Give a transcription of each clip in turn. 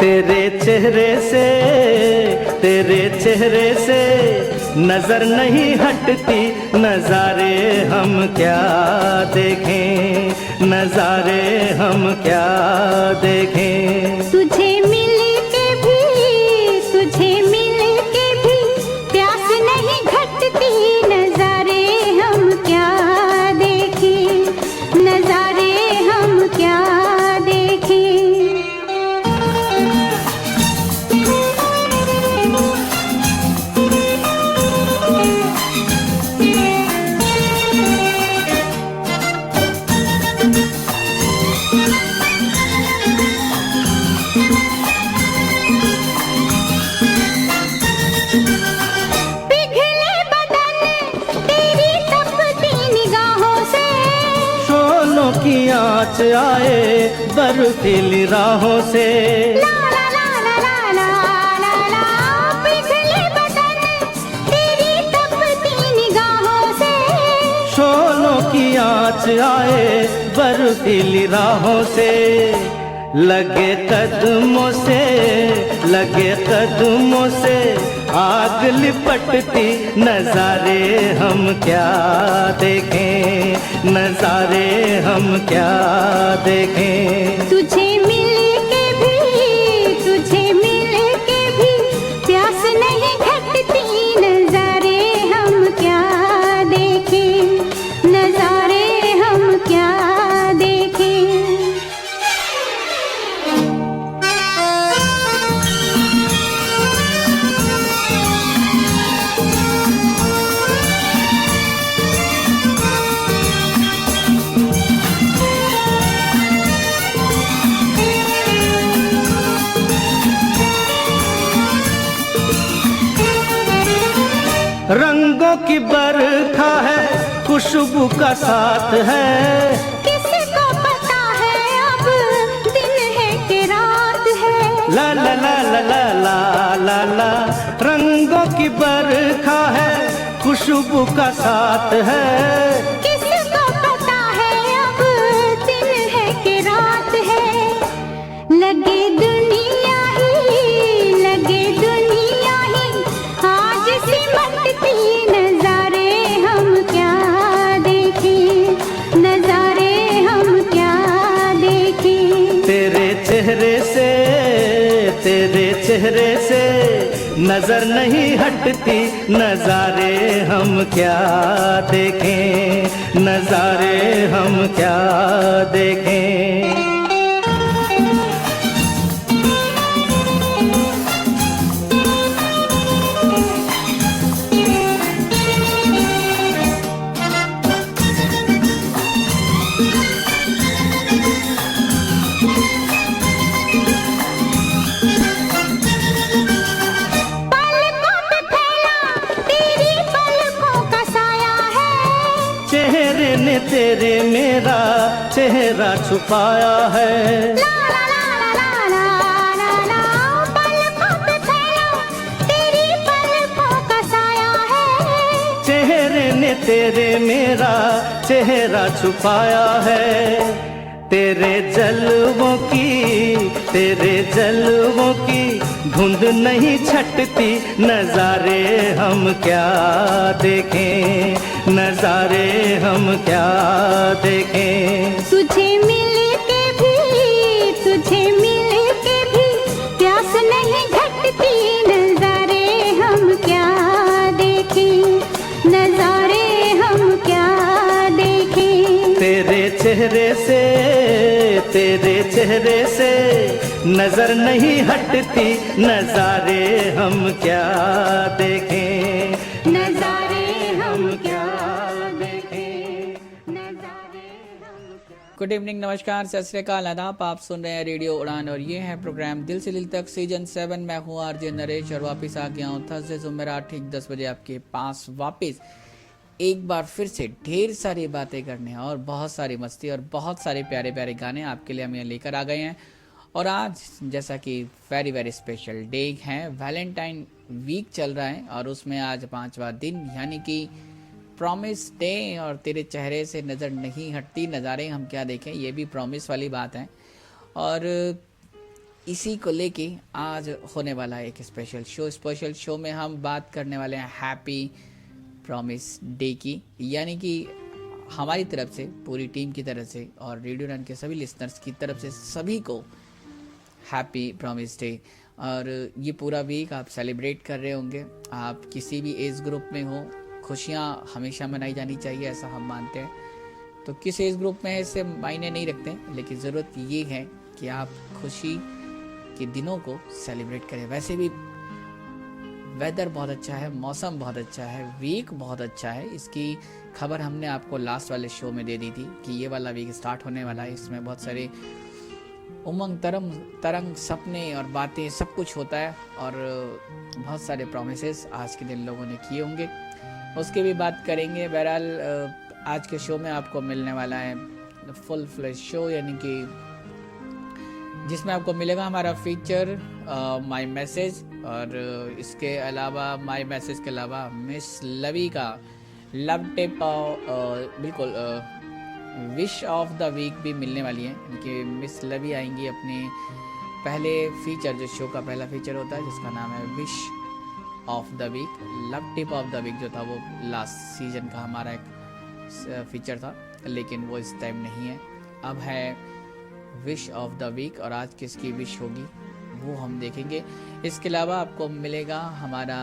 तेरे चेहरे से नजर नहीं हटती, नजारे हम क्या देखें, नजारे हम क्या देखें। तुझे मिल के भी प्यास नहीं घटती, नजारे हम क्या देखें, नजारे हम क्या देखें। पिघले बदन तेरी तपती निगाहों से, शोलों की आँच आए बर्फीली राहों से। ला ला ला ला ला ला ला ला। पिघले बदन तेरी तपती निगाहों से, शोलों की आँच आए बर्फीली राहों से। लगे कदमों से आग लिपटती, नजारे हम क्या देखें, नजारे हम क्या देखें। तुझे मिल के भी प्यास नहीं घटती, नजारे हम क्या देखें, नजारे हम क्या देखें। रंगों की बरखा है, खुशबू का साथ है। किसको पता है अब दिन है कि रात है। ला ला ला ला ला ला ला ला। रंगों की बरखा है, खुशबू का साथ है। किसको पता है अब दिन है कि रात है। लगे दुनिया ही आज सिमटती, नजारे हम क्या देखें, नजारे हम क्या देखें। तेरे चेहरे से नजर नहीं हटती, नजारे हम क्या देखें, नजारे हम क्या देखें। पलकों पे फैला तेरी पलकों का साया है, चेहरे ने तेरे मेरा चेहरा छुपाया है। ला ला ला ला ला ला ला। पलकों पे फैला तेरी पलकों का साया है, चेहरे ने तेरे मेरा चेहरा छुपाया है। तेरे जलवों की धुंध नहीं छटती, नजारे हम क्या देखें, नजारे हम क्या देखें। तुझे मिल के भी प्यास नहीं घटती, नजारे हम क्या देखें, नजारे हम क्या देखें। तेरे चेहरे से नजर नहीं हटती, नजारे हम क्या देखें, नजारे हम क्या देखें, नजारे हम क्या। गुड इवनिंग, नमस्कार, सत श्री अकाल, आदाब। आप सुन रहे हैं रेडियो उड़ान और ये है प्रोग्राम दिल से दिल तक सीजन 7। मैं हूँ आरजे नरेश और वापस आ गया हूँ थर्सडे जुमेरात ठीक 10 बजे आपके पास वापस एक बार फिर से ढेर सारी बातें करने और बहुत सारी मस्ती और बहुत सारे प्यारे प्यारे गाने आपके लिए हम यहाँ लेकर आ गए हैं। और आज जैसा कि वेरी वेरी स्पेशल डे है, वैलेंटाइन वीक चल रहा है और उसमें आज 5वां दिन यानी कि प्रॉमिस डे। और तेरे चेहरे से नज़र नहीं हटती, नज़ारे हम क्या देखें, ये भी प्रॉमिस वाली बात है। और इसी को लेके आज होने वाला है एक स्पेशल शो में हम बात करने वाले हैं हैप्पी प्रॉमिस डे की, यानी कि हमारी तरफ से, पूरी टीम की तरफ से और रेडियो रन के सभी लिसनर्स की तरफ से सभी को हैप्पी प्रॉमिस डे। और ये पूरा वीक आप सेलिब्रेट कर रहे होंगे, आप किसी भी एज ग्रुप में हो, खुशियाँ हमेशा मनाई जानी चाहिए ऐसा हम मानते हैं। तो किस एज ग्रुप में है इससे मायने नहीं रखते, लेकिन ज़रूरत ये है कि आप खुशी के दिनों को सेलिब्रेट करें। वैसे भी वेदर बहुत अच्छा है, मौसम बहुत अच्छा है, वीक बहुत अच्छा है। इसकी खबर हमने आपको लास्ट वाले शो में दे दी थी कि ये वाला वीक स्टार्ट होने वाला है। इसमें बहुत सारे उमंग तरंग सपने और बातें सब कुछ होता है और बहुत सारे प्रॉमिसेस आज के दिन लोगों ने किए होंगे, उसकी भी बात करेंगे। बहरहाल आज के शो में आपको मिलने वाला है फुल फ्लैश शो, यानी कि जिसमें आपको मिलेगा हमारा फीचर माय मैसेज, और इसके अलावा माय मैसेज के अलावा मिस लवी का लव टिप, बिल्कुल विश ऑफ द वीक भी मिलने वाली है कि मिस लवी आएंगी अपने पहले फीचर, जो शो का पहला फीचर होता है जिसका नाम है wish of the week. Love tip of the week जो था वो लास्ट सीजन का हमारा एक फीचर था, लेकिन वो इस टाइम नहीं है, अब है विश ऑफ द वीक। और आज किसकी विश होगी वो हम देखेंगे। इसके अलावा आपको मिलेगा हमारा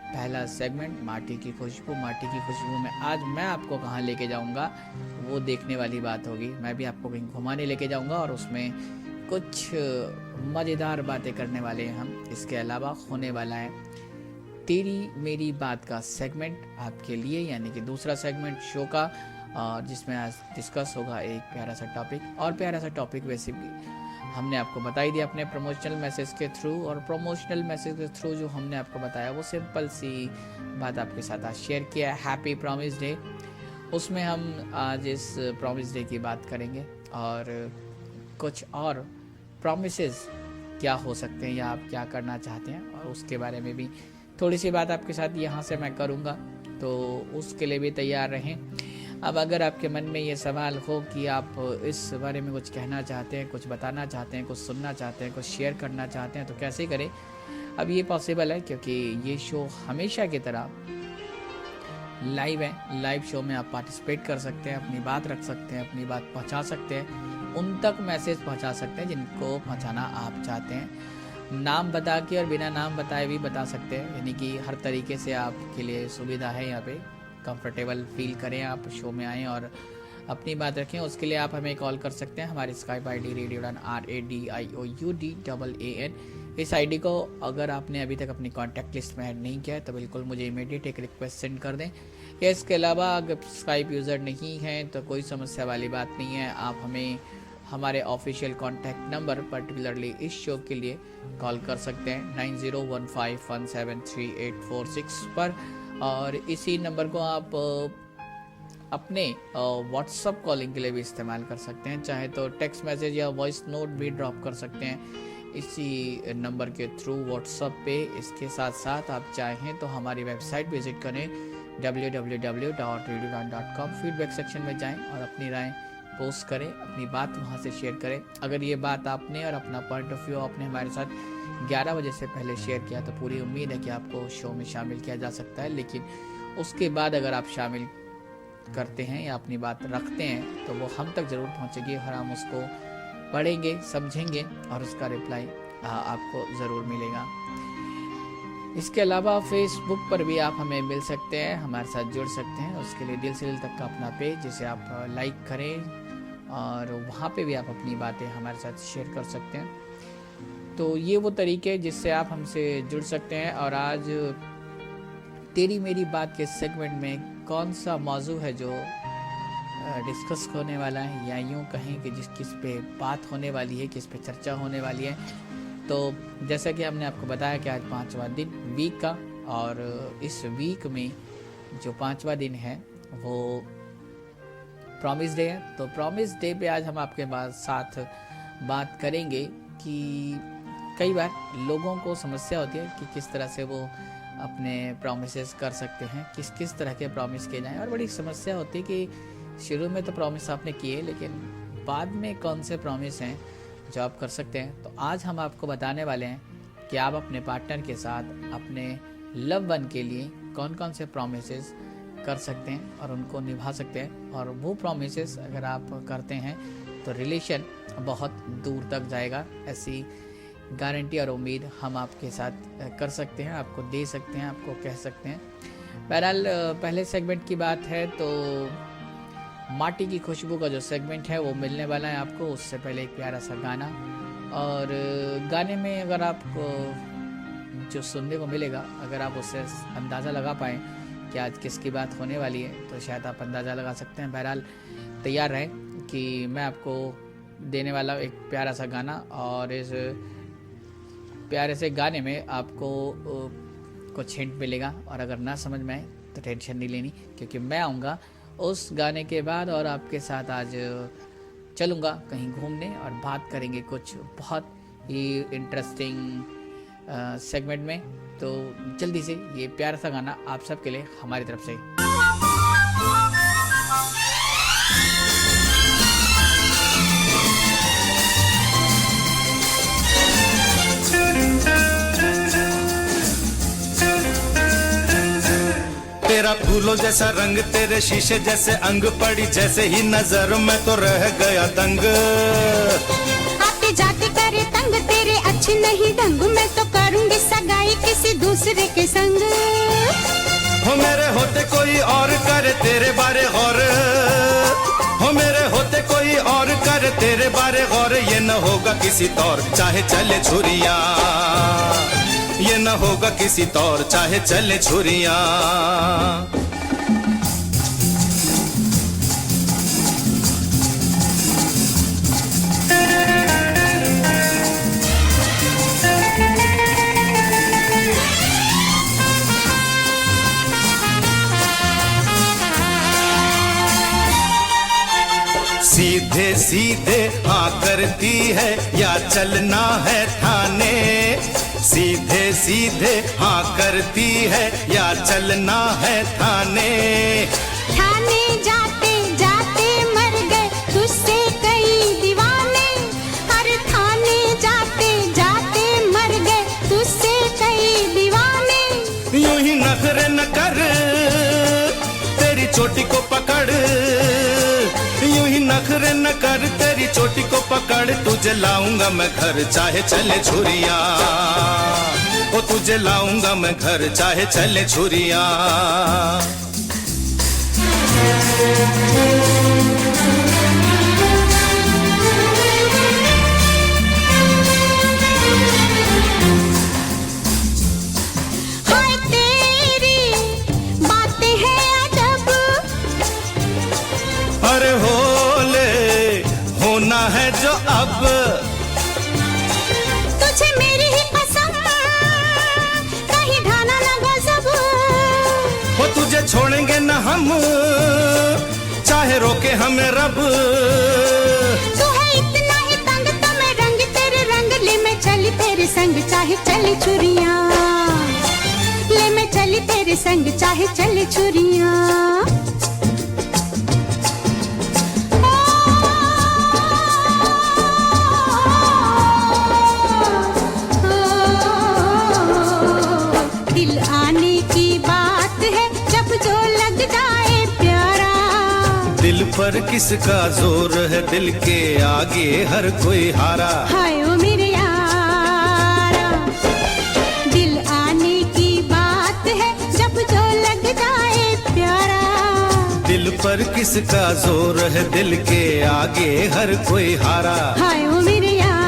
पहला सेगमेंट माटी की खुशबू। माटी की खुशबू में आज मैं आपको कहाँ लेके जाऊँगा वो देखने वाली बात होगी। मैं भी आपको कहीं घुमाने लेके जाऊँगा और उसमें कुछ मज़ेदार बातें करने वाले हैं हम। इसके अलावा होने वाला है तेरी मेरी बात का सेगमेंट आपके लिए, यानी कि दूसरा सेगमेंट शो का, और जिसमें आज डिस्कस होगा एक प्यारा सा टॉपिक। और प्यारा सा टॉपिक वैसे भी हमने आपको बता ही दिया अपने प्रमोशनल मैसेज के थ्रू, और प्रमोशनल मैसेज के थ्रू जो हमने आपको बताया वो सिंपल सी बात आपके साथ आज शेयर किया है, हैप्पी प्रॉमिस डे। उसमें हम आज इस प्रॉमिस डे की बात करेंगे और कुछ और प्रॉमिसेस क्या हो सकते हैं या आप क्या करना चाहते हैं, और उसके बारे में भी थोड़ी सी बात आपके साथ यहाँ से मैं करूँगा, तो उसके लिए भी तैयार रहें। अब अगर आपके मन में ये सवाल हो कि आप इस बारे में कुछ कहना चाहते हैं, कुछ बताना चाहते हैं, कुछ सुनना चाहते हैं, कुछ शेयर करना चाहते हैं, तो कैसे करें? अब ये पॉसिबल है क्योंकि ये शो हमेशा की तरह लाइव है। लाइव शो में आप पार्टिसिपेट कर सकते हैं, अपनी बात रख सकते हैं, अपनी बात पहुंचा सकते हैं, उन तक मैसेज पहुंचा सकते हैं जिनको पहुंचाना आप चाहते हैं। नाम बता के और बिना नाम बताए भी बता सकते हैं, यानी कि हर तरीके से आपके लिए सुविधा है। यहाँ पे कंफर्टेबल फील करें, आप शो में आएँ और अपनी बात रखें। उसके लिए आप हमें कॉल कर सकते हैं, हमारी स्काइप ID रेडियो उड़ान RADIOUDAAN। इस ID को अगर आपने अभी तक अपनी कॉन्टैक्ट लिस्ट में ऐड नहीं किया है तो बिल्कुल मुझे इमीडिएट एक रिक्वेस्ट सेंड कर दें। या इसके अलावा अगर स्काइप यूज़र नहीं हैं तो कोई समस्या वाली बात नहीं है, आप हमें हमारे ऑफिशियल कॉन्टैक्ट नंबर पर्टिकुलरली इस शो के लिए कॉल कर सकते हैं 9015173846 पर, और इसी नंबर को आप अपने व्हाट्सअप कॉलिंग के लिए भी इस्तेमाल कर सकते हैं। चाहे तो टेक्स्ट मैसेज या वॉइस नोट भी ड्रॉप कर सकते हैं इसी नंबर के थ्रू व्हाट्सअप पे। इसके साथ साथ आप चाहें तो हमारी वेबसाइट विजिट करें www.radioran.com। फीडबैक सेक्शन में जाएं और अपनी राय पोस्ट करें, अपनी बात वहां से शेयर करें। अगर ये बात आपने और अपना पॉइंट ऑफ व्यू आपने हमारे साथ 11 बजे से पहले शेयर किया तो पूरी उम्मीद है कि आपको शो में शामिल किया जा सकता है, लेकिन उसके बाद अगर आप शामिल करते हैं या अपनी बात रखते हैं तो वो हम तक ज़रूर पहुंचेगी और हम उसको पढ़ेंगे, समझेंगे और उसका रिप्लाई आपको ज़रूर मिलेगा। इसके अलावा फेसबुक पर भी आप हमें मिल सकते हैं, हमारे साथ जुड़ सकते हैं। उसके लिए दिल से दिल तक का अपना पेज जिसे आप लाइक करें और वहाँ पे भी आप अपनी बातें हमारे साथ शेयर कर सकते हैं। तो ये वो तरीके हैं जिससे आप हमसे जुड़ सकते हैं। और आज तेरी मेरी बात के सेगमेंट में कौन सा मौजू है जो डिस्कस होने वाला है, या यूँ कहें कि किस पे बात होने वाली है, किस पे चर्चा होने वाली है। तो जैसा कि हमने आपको बताया कि आज 5वां दिन वीक का, और इस वीक में जो 5वां दिन है वो प्रॉमिस डे है। तो प्रॉमिस डे पे आज हम आपके साथ बात करेंगे कि कई बार लोगों को समस्या होती है कि किस तरह से वो अपने प्रॉमिसेस कर सकते हैं, किस तरह के प्रॉमिस किए जाएं। और बड़ी समस्या होती है कि शुरू में तो प्रॉमिस आपने किए, लेकिन बाद में कौन से प्रॉमिस हैं जो आप कर सकते हैं। तो आज हम आपको बताने वाले हैं कि आप अपने पार्टनर के साथ अपने लव वन के लिए कौन कौन से प्रॉमिसेस कर सकते हैं और उनको निभा सकते हैं, और वो प्रॉमिसेस अगर आप करते हैं तो रिलेशन बहुत दूर तक जाएगा। ऐसी गारंटी और उम्मीद हम आपके साथ कर सकते हैं, आपको दे सकते हैं, आपको कह सकते हैं। बहरहाल पहले सेगमेंट की बात है तो माटी की खुशबू का जो सेगमेंट है वो मिलने वाला है आपको। उससे पहले एक प्यारा सा गाना, और गाने में अगर आपको जो सुनने को मिलेगा, अगर आप उससे अंदाज़ा लगा पाएँ कि आज किसकी बात होने वाली है तो शायद आप अंदाज़ा लगा सकते हैं। बहरहाल तैयार रहें कि मैं आपको देने वाला एक प्यारा सा गाना, और इस प्यारे से गाने में आपको कुछ हिंट मिलेगा, और अगर ना समझ में आए तो टेंशन नहीं लेनी, क्योंकि मैं आऊँगा उस गाने के बाद और आपके साथ आज चलूँगा कहीं घूमने और बात करेंगे कुछ बहुत ही इंटरेस्टिंग सेगमेंट में। तो जल्दी से ये प्यारा सा गाना आप सबके लिए हमारी तरफ से। तेरा फूलों जैसा रंग, तेरे शीशे जैसे अंग, पड़ी जैसे ही नजर में तो रह गया दंग। आते जाते करे तंग, तेरे अच्छे नहीं ढंग, मैं तो करूंगी सगाई किसी दूसरे के संग। हो मेरे होते कोई और करे तेरे बारे गौर, हो मेरे होते कोई और करे तेरे बारे गौर, ये न होगा किसी तौर चाहे चले छुरियां, ये न होगा किसी तौर चाहे चले छुरियां। सीधे सीधे हाँ करती है या चलना है थाने, सीधे सीधे हाँ करती है या चलना है थाने। थाने जाते जाते मर गए तुझसे कई दीवाने, हर थाने जाते जाते मर गए तुझसे कई दीवाने। यूं ही नखरे न कर तेरी चोटी को पकड़, यूं ही नखरे न कर तेरी चोटी को पकड़, तुझे लाऊंगा मैं घर चाहे चले छुरियां, ओ तुझे लाऊंगा मैं घर चाहे चले छुरियां। हाय तेरी बातें हैं अजब, अरे होले होना है जो अब, तुझे मेरी ही कसम कहीं ढाना ना गजब। वो तुझे छोड़ेंगे न हम चाहे रोके हमें रब। तू है इतना ही तंग तो मैं रंग तेरे रंग, ले मैं चली तेरे संग चाहे चली छुरियां, ले मैं चली तेरे संग चाहे चली छुरियां। दिल आने की बात है जब जो लग जाए प्यारा, दिल पर किसका जोर है, दिल के आगे हर कोई हारा। हाय ओ मेरे यारा, दिल आने की बात है जब जो लग जाए प्यारा, दिल पर किसका जोर है, दिल के आगे हर कोई हारा। हाय ओ मेरे यारा।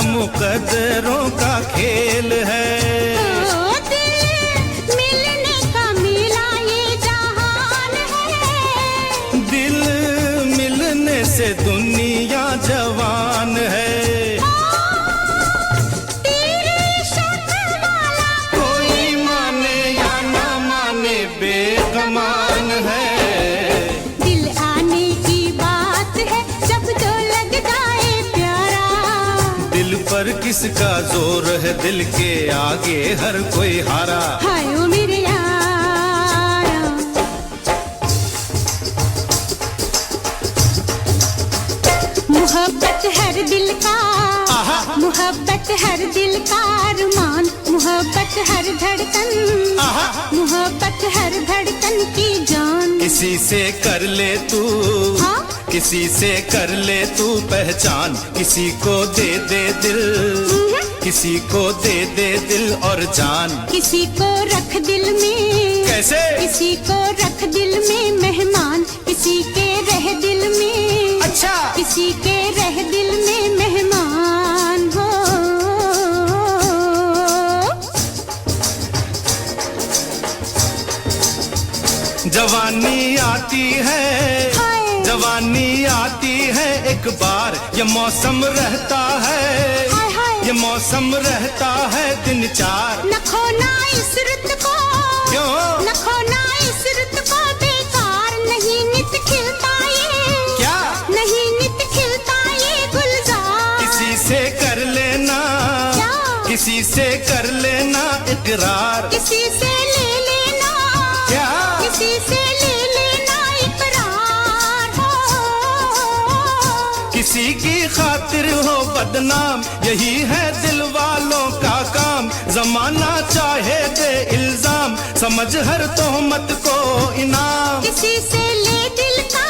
मुकद्दरों का खेल है, दिल मिलने का मिला ये जहान है, दिल मिलने से दुनिया जवान है। तेरी शक्ल वाला किसका जोर है दिल के आगे हर कोई हारा। हाय ओ मेरे यारा, मोहब्बत हर दिल का, मोहब्बत हर दिल का अरमान, मोहब्बत हर धड़कन, मोहब्बत हर धड़कन की जान। किसी से कर ले तू, हाँ? किसी से कर ले तू पहचान, किसी को दे दे दिल, किसी को दे दे दिल और जान। किसी को रख दिल में, कैसे? किसी को रख दिल में मेहमान, किसी के रह दिल में, अच्छा, किसी के रह दिल में मेहमान हो। जवानी आती है, हाय। जवानी आती है एक बार, ये मौसम रहता है, हाय हाय। ये मौसम रहता है दिन चार। न खोना इस रुत को, क्यों? न खोना इस रुत को बेकार, नहीं नित खिलता ये, क्या? नहीं नित खिलता ये गुलजार। किसी से कर लेना, क्या? किसी से कर लेना इकरार। किसी से ले लेना, क्या? किसी से ले लेना इकरार हो। किसी की खातिर हो बदनाम, यही है दिल वालों का काम। जमाना चाहे दे इल्जाम, समझ हर तोहमत को इनाम। किसी से ले दिल का,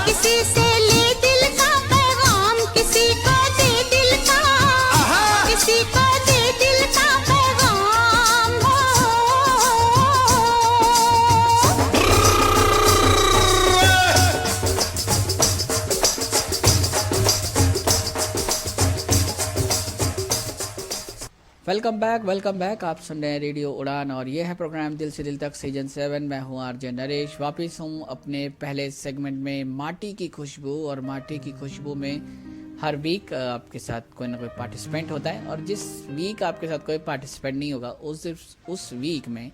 किसी से ले दिल का पैगाम, किसी को दे दिल का, किसी को दे दिल का पैगाम हो। Welcome back. आप सुन रहे हैं रेडियो उड़ान और ये है प्रोग्राम दिल से दिल तक सीजन 7। मैं हूँ आरजे नरेश, वापस हूँ अपने पहले सेगमेंट में माटी की खुशबू। और माटी की खुशबू में हर वीक आपके साथ कोई ना कोई पार्टिसिपेंट होता है, और जिस वीक आपके साथ कोई पार्टिसिपेंट नहीं होगा उस वीक में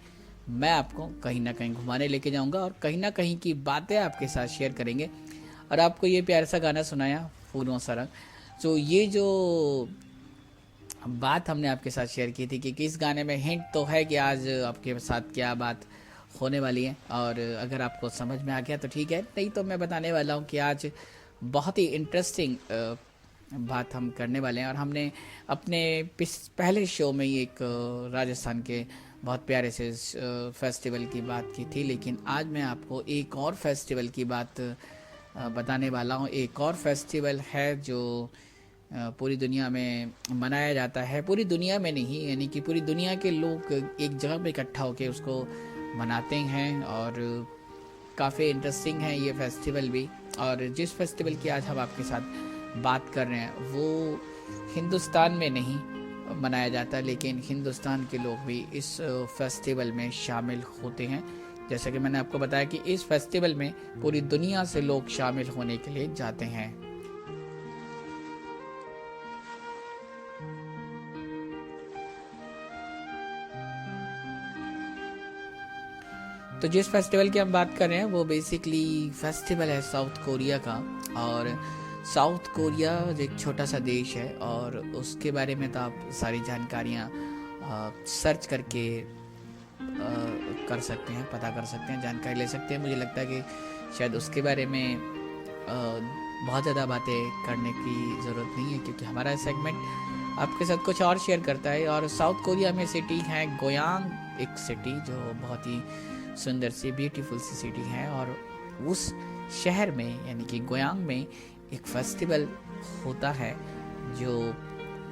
मैं आपको कहीं ना कहीं घुमाने लेके जाऊँगा और कहीं ना कहीं की बातें आपके साथ शेयर करेंगे। और आपको ये प्यारा सा गाना सुनाया फूलों सा रंग, तो ये जो बात हमने आपके साथ शेयर की थी कि किस गाने में हिंट तो है कि आज आपके साथ क्या बात होने वाली है। और अगर आपको समझ में आ गया तो ठीक है, नहीं तो मैं बताने वाला हूँ कि आज बहुत ही इंटरेस्टिंग बात हम करने वाले हैं। और हमने अपने पहले शो में ही एक राजस्थान के बहुत प्यारे से फेस्टिवल की बात की थी, लेकिन आज मैं आपको एक और फेस्टिवल की बात बताने वाला हूँ। एक और फेस्टिवल है जो पूरी दुनिया में मनाया जाता है, पूरी दुनिया में नहीं, यानी कि पूरी दुनिया के लोग एक जगह पे इकट्ठा होकर उसको मनाते हैं। और काफ़ी इंटरेस्टिंग है ये फेस्टिवल भी। और जिस फेस्टिवल की आज हम आपके साथ बात कर रहे हैं वो हिंदुस्तान में नहीं मनाया जाता, लेकिन हिंदुस्तान के लोग भी इस फेस्टिवल में शामिल होते हैं। जैसा कि मैंने आपको बताया कि इस फेस्टिवल में पूरी दुनिया से लोग शामिल होने के लिए जाते हैं। तो जिस फेस्टिवल की हम बात कर रहे हैं वो बेसिकली फेस्टिवल है साउथ कोरिया का। और साउथ कोरिया एक छोटा सा देश है और उसके बारे में तो आप सारी जानकारियाँ सर्च करके कर सकते हैं, पता कर सकते हैं, जानकारी ले सकते हैं। मुझे लगता है कि शायद उसके बारे में बहुत ज़्यादा बातें करने की ज़रूरत नहीं है, क्योंकि हमारा सेगमेंट आपके साथ कुछ और शेयर करता है। और साउथ कोरिया में सिटी है गोयांग, एक सिटी जो बहुत ही सुंदर सी ब्यूटीफुल सी सिटी है। और उस शहर में यानी कि गोयांग में एक फेस्टिवल होता है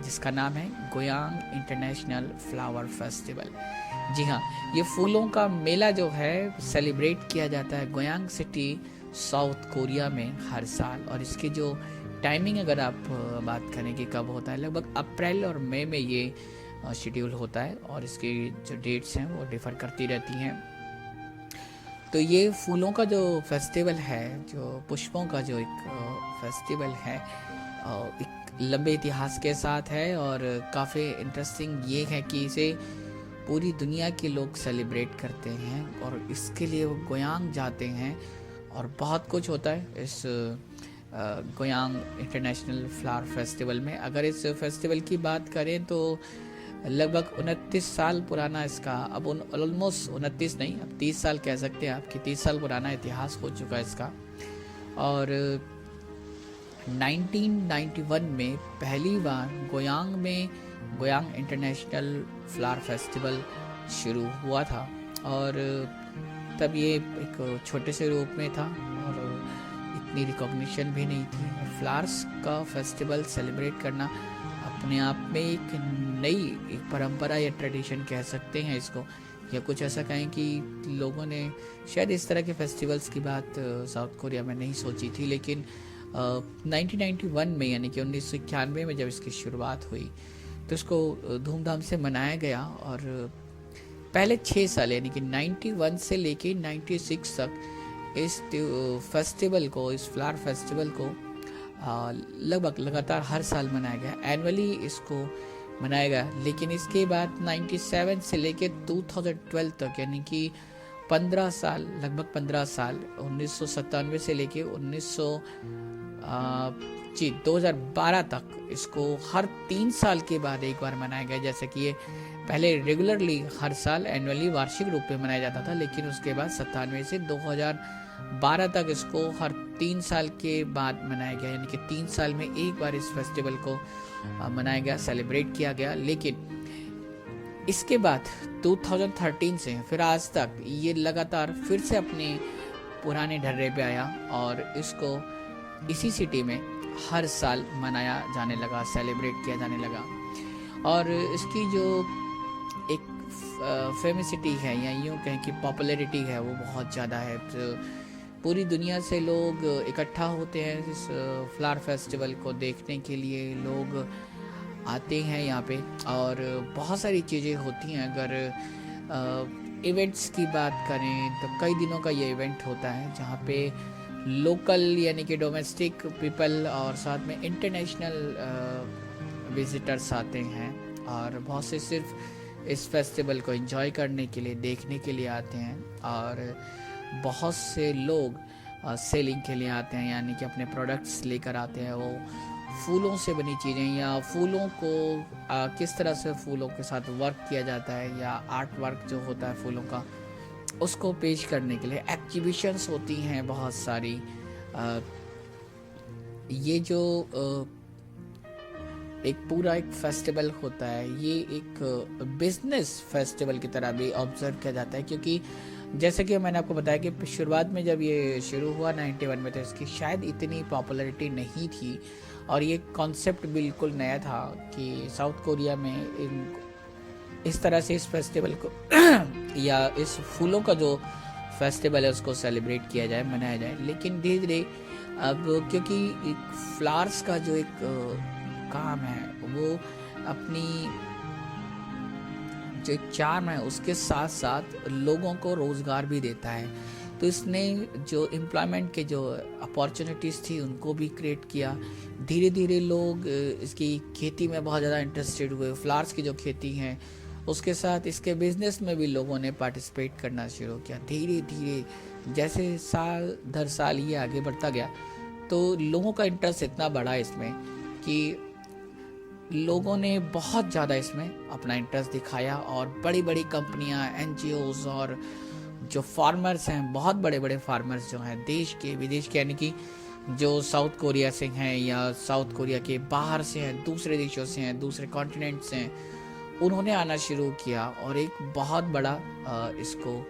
जिसका नाम है गोयांग इंटरनेशनल फ्लावर फेस्टिवल। जी हाँ, ये फूलों का मेला जो है सेलिब्रेट किया जाता है गोयांग सिटी साउथ कोरिया में हर साल। और इसकी जो टाइमिंग अगर आप बात करें कि कब होता है, लगभग अप्रैल और मई में ये शेड्यूल होता है। और इसकी जो डेट्स हैं वो डिफ़र करती रहती हैं। तो ये फूलों का जो फेस्टिवल है, जो पुष्पों का जो एक फेस्टिवल है, एक लंबे इतिहास के साथ है। और काफ़ी इंटरेस्टिंग ये है कि इसे पूरी दुनिया के लोग सेलिब्रेट करते हैं और इसके लिए वो गोयांग जाते हैं। और बहुत कुछ होता है इस गोयांग इंटरनेशनल फ्लावर फेस्टिवल में। अगर इस फेस्टिवल की बात करें तो लगभग 29 साल पुराना इसका, अब ऑलमोस्ट 29 नहीं, अब 30 साल कह सकते हैं आप कि 30 साल पुराना इतिहास हो चुका है इसका। और 1991 में पहली बार गोयांग में गोयांग इंटरनेशनल फ्लावर फेस्टिवल शुरू हुआ था, और तब ये एक छोटे से रूप में था और इतनी रिकॉग्निशन भी नहीं थी। फ्लावर्स का फेस्टिवल सेलिब्रेट करना अपने आप में एक नई एक परंपरा या ट्रेडिशन कह सकते हैं इसको, या कुछ ऐसा कहें कि लोगों ने शायद इस तरह के फेस्टिवल्स की बात साउथ कोरिया में नहीं सोची थी। लेकिन 1991 में यानी कि 1991 में जब इसकी शुरुआत हुई तो इसको धूमधाम से मनाया गया, और पहले 6 साल यानी कि 91 से लेके 96 तक इस फेस्टिवल को, इस फ्लावर फेस्टिवल को लगभग लगातार हर साल मनाया गया, एनुअली इसको मनाया गया। लेकिन इसके बाद 97 से लेके 2012 तक यानी कि 15 साल, लगभग 15 साल, 1997 से लेके 2012 तक इसको हर 3 साल के बाद एक बार मनाया गया। जैसे कि ये पहले रेगुलरली हर साल एनुअली वार्षिक रूप में मनाया जाता था, लेकिन उसके बाद 97 से 2012 तक इसको हर 3 साल के बाद मनाया गया, यानी कि 3 साल में एक बार इस फेस्टिवल को मनाया गया, सेलिब्रेट किया गया। लेकिन इसके बाद 2013 से फिर आज तक ये लगातार फिर से अपने पुराने ढर्रे पे आया, और इसको इसी सिटी में हर साल मनाया जाने लगा, सेलिब्रेट किया जाने लगा। और इसकी जो एक फेमिसिटी है, या यूँ कहें कि पॉपुलैरिटी है, वो बहुत ज़्यादा है। तो पूरी दुनिया से लोग इकट्ठा होते हैं इस फ्लावर फेस्टिवल को देखने के लिए, लोग आते हैं यहाँ पे, और बहुत सारी चीज़ें होती हैं। अगर इवेंट्स की बात करें तो कई दिनों का ये इवेंट होता है, जहाँ पे लोकल यानी कि डोमेस्टिक पीपल और साथ में इंटरनेशनल विजिटर्स आते हैं, और बहुत से सिर्फ इस फेस्टिवल को एंजॉय करने के लिए, देखने के लिए आते हैं। और बहुत से लोग सेलिंग के लिए आते हैं, यानी कि अपने प्रोडक्ट्स लेकर आते हैं। वो फूलों से बनी चीज़ें, या फूलों को किस तरह से फूलों के साथ वर्क किया जाता है, या आर्ट वर्क जो होता है फूलों का, उसको पेश करने के लिए एग्जीबिशंस होती हैं बहुत सारी। ये जो एक पूरा एक फेस्टिवल होता है, ये एक बिजनेस फेस्टिवल की तरह भी ऑब्जर्व किया जाता है, क्योंकि जैसे कि मैंने आपको बताया कि शुरुआत में जब ये शुरू हुआ 91 में, तो इसकी शायद इतनी पॉपुलैरिटी नहीं थी, और ये कॉन्सेप्ट बिल्कुल नया था कि साउथ कोरिया में इस तरह से इस फेस्टिवल को या इस फूलों का जो फेस्टिवल है उसको सेलिब्रेट किया जाए, मनाया जाए। लेकिन धीरे धीरे अब क्योंकि फ्लावर्स का जो एक काम है, वो अपनी जो एक चार्म है उसके साथ साथ लोगों को रोज़गार भी देता है, तो इसने जो एम्प्लॉयमेंट के जो अपॉर्चुनिटीज़ थी उनको भी क्रिएट किया। धीरे धीरे लोग इसकी खेती में बहुत ज़्यादा इंटरेस्टेड हुए। फ्लावर्स की जो खेती है उसके साथ इसके बिजनेस में भी लोगों ने पार्टिसिपेट करना शुरू किया। धीरे धीरे जैसे साल दर साल ये आगे बढ़ता गया, तो लोगों का इंटरेस्ट इतना बढ़ा इसमें कि लोगों ने बहुत ज़्यादा इसमें अपना इंटरेस्ट दिखाया, और बड़ी बड़ी कंपनियां, NGOs और जो फार्मर्स हैं, बहुत बड़े बड़े फार्मर्स जो हैं देश के विदेश के, यानी कि जो साउथ कोरिया से हैं या साउथ कोरिया के बाहर से हैं, दूसरे देशों से हैं, दूसरे कॉन्टिनेंट से हैं, उन्होंने आना शुरू किया और एक बहुत बड़ा इसको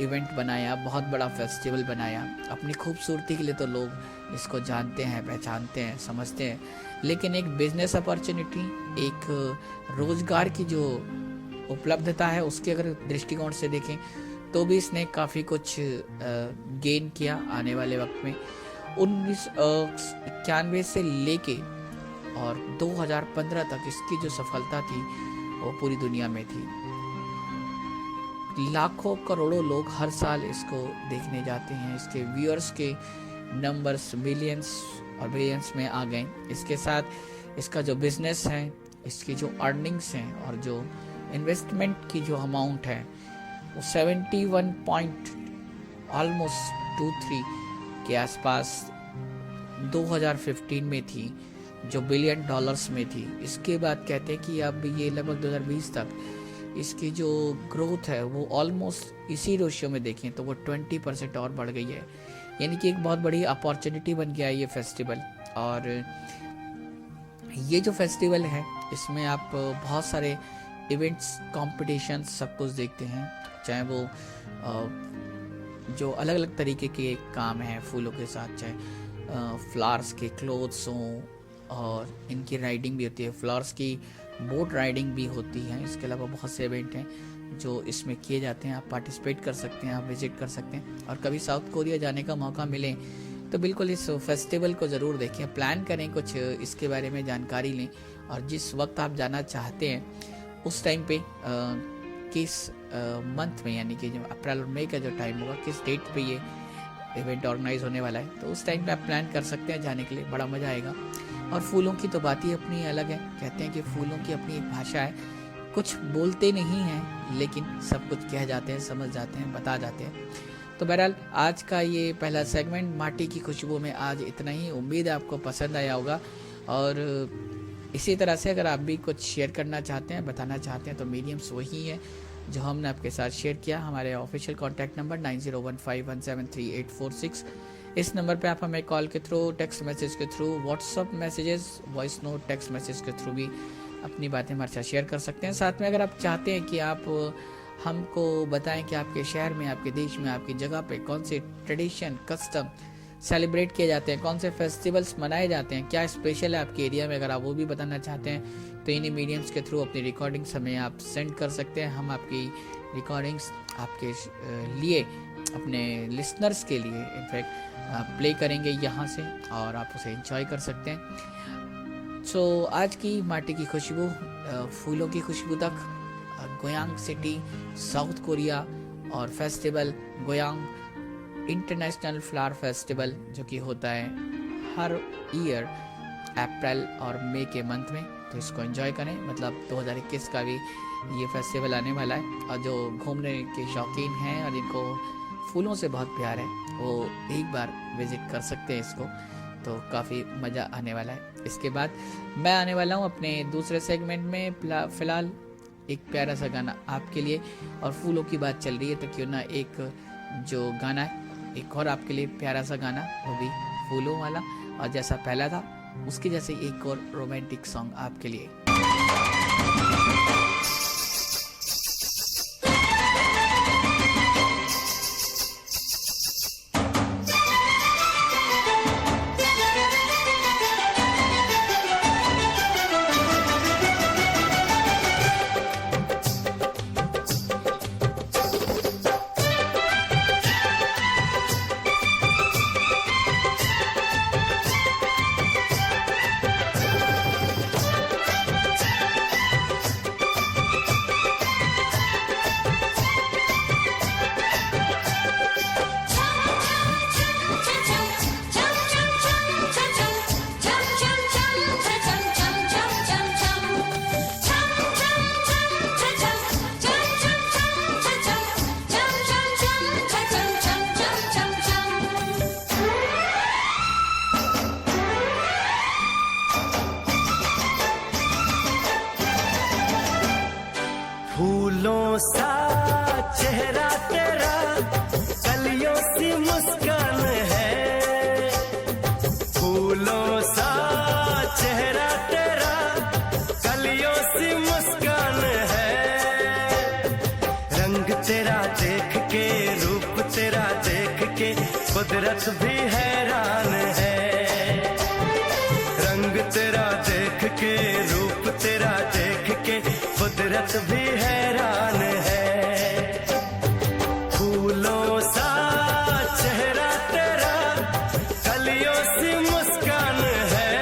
इवेंट बनाया, बहुत बड़ा फेस्टिवल बनाया। अपनी खूबसूरती के लिए तो लोग इसको जानते हैं, पहचानते हैं, समझते हैं, लेकिन एक बिजनेस अपॉर्चुनिटी, एक रोजगार की जो उपलब्धता है उसके अगर दृष्टिकोण से देखें तो भी इसने काफ़ी कुछ गेन किया आने वाले वक्त में। 1991 से लेके और 2015 तक इसकी जो सफलता थी वो पूरी दुनिया में थी। लाखों करोड़ों लोग हर साल इसको देखने जाते हैं। इसके व्यूअर्स के नंबर्स मिलियंस और बिलियंस में आ गए। इसके साथ इसका जो बिजनेस है, इसकी जो अर्निंग्स हैं और जो इन्वेस्टमेंट की जो अमाउंट है वो 71 पॉइंट ऑलमोस्ट 23 के आसपास 2015 में थी, जो बिलियन डॉलर्स में थी। इसके बाद कहते हैं कि अब ये लगभग 2020 तक इसकी जो ग्रोथ है वो ऑलमोस्ट इसी रेशियो में देखें तो वो 20% और बढ़ गई है। यानी कि एक बहुत बड़ी अपॉर्चुनिटी बन गया है ये फेस्टिवल। और ये जो फेस्टिवल है इसमें आप बहुत सारे इवेंट्स, कॉम्पिटिशन्स सब कुछ देखते हैं, चाहे वो जो अलग अलग तरीके के काम हैं फूलों के साथ, चाहे फ्लावर्स के क्लोथ्स हों, और इनकी राइडिंग भी होती है, फ्लावर्स की बोट राइडिंग भी होती है। इसके अलावा बहुत से इवेंट हैं जो इसमें किए जाते हैं। आप पार्टिसिपेट कर सकते हैं, आप विजिट कर सकते हैं। और कभी साउथ कोरिया जाने का मौका मिले तो बिल्कुल इस फेस्टिवल को ज़रूर देखें, प्लान करें, कुछ इसके बारे में जानकारी लें, और जिस वक्त आप जाना चाहते हैं उस टाइम पे किस मंथ में, यानी कि जो अप्रैल और मई का जो टाइम होगा, किस डेट पे ये इवेंट ऑर्गेनाइज होने वाला है, तो उस टाइम पे आप प्लान कर सकते हैं जाने के लिए, बड़ा मज़ा आएगा। और फूलों की तो बात ही अपनी अलग है। कहते हैं कि फूलों की अपनी एक भाषा है, कुछ बोलते नहीं हैं लेकिन सब कुछ कह जाते हैं, समझ जाते हैं, बता जाते हैं। तो बहरहाल आज का ये पहला सेगमेंट माटी की खुशबू में आज इतना ही। उम्मीद है आपको पसंद आया होगा। और इसी तरह से अगर आप भी कुछ शेयर करना चाहते हैं, बताना चाहते हैं, तो मीडियम्स वही है जो हमने आपके साथ शेयर किया। हमारे ऑफिशियल कॉन्टैक्ट नंबर 9015173846, इस नंबर पे आप हमें कॉल के थ्रू, टेक्स्ट मैसेज के through, WhatsApp messages, voice note, text message के थ्रू भी अपनी बातें हमारे साथ शेयर कर सकते हैं। साथ में अगर आप चाहते हैं कि आप हमको बताएं कि आपके शहर में, आपके देश में, आपकी जगह पे कौन से ट्रेडिशन, कस्टम सेलिब्रेट किए जाते हैं, कौन से फेस्टिवल्स मनाए जाते हैं, क्या स्पेशल है आपके एरिया में, अगर आप वो भी बताना चाहते हैं तो इन्हीं मीडियम्स के थ्रू अपनी रिकॉर्डिंग्स हमें आप सेंड कर सकते हैं। हम आपकी रिकॉर्डिंग्स आपके लिए, अपने लिसनर्स के लिए इनफैक्ट प्ले करेंगे यहाँ से, और आप उसे एंजॉय कर सकते हैं। सो आज की माटी की खुशबू, फूलों की खुशबू तक, गोयांग सिटी, साउथ कोरिया, और festival Goyang international flower festival जो कि होता है हर ईयर अप्रैल और मई के मंथ में। तो इसको एंजॉय करें, मतलब 2021 का भी ये फेस्टिवल आने वाला है। और जो घूमने के शौकीन हैं और जिनको फूलों से बहुत प्यार है वो एक बार विजिट कर सकते हैं इसको, तो काफ़ी मज़ा आने वाला है। इसके बाद मैं आने वाला हूँ अपने दूसरे सेगमेंट में। फ़िलहाल एक प्यारा सा गाना आपके लिए, और फूलों की बात चल रही है तो क्यों ना एक जो गाना है, एक और आपके लिए प्यारा सा गाना, वो भी फूलों वाला, और जैसा पहला था उसके जैसे एक और रोमांटिक सॉन्ग आपके लिए। फूलों सा चेहरा तेरा, कलियों सी मुस्कान है। फूलों सा चेहरा तेरा, कलियों सी मुस्कान है। रंग तेरा देख के, रूप तेरा देख के, कुदरत भी हैरान है। रंग तेरा देख के, रूप तेरा देख के, कुदरत भी हैरान है। फूलों सा चेहरा तेरा, कलियों सी मुस्कान है।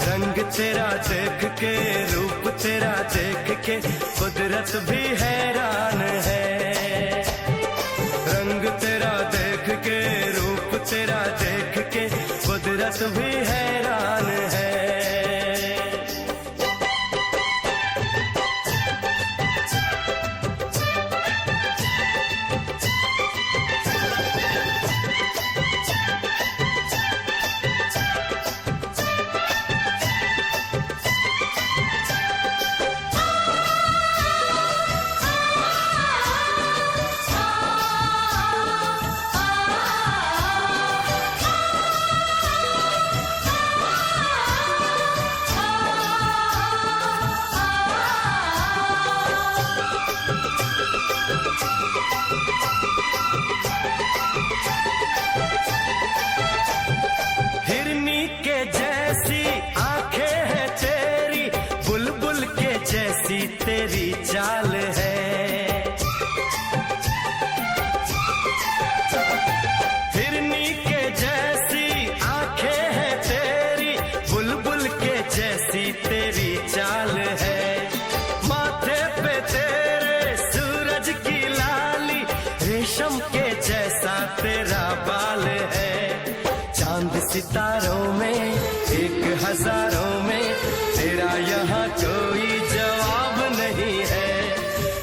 रंग तेरा देख के, रूप तेरा देख के, कुदरत भी हैरान है। रंग तेरा देख के, रूप तेरा देख के, कुदरत भी हैरान है। तेरी चाल है। हिरनी के जैसी आंखें हैं तेरी, बुलबुल के जैसी तेरी चाल है। माथे पे तेरे सूरज की लाली, रेशम के जैसा तेरा बाल है। चांद सितारों में एक हजारों में तेरा यहाँ कोई जवाब नहीं है।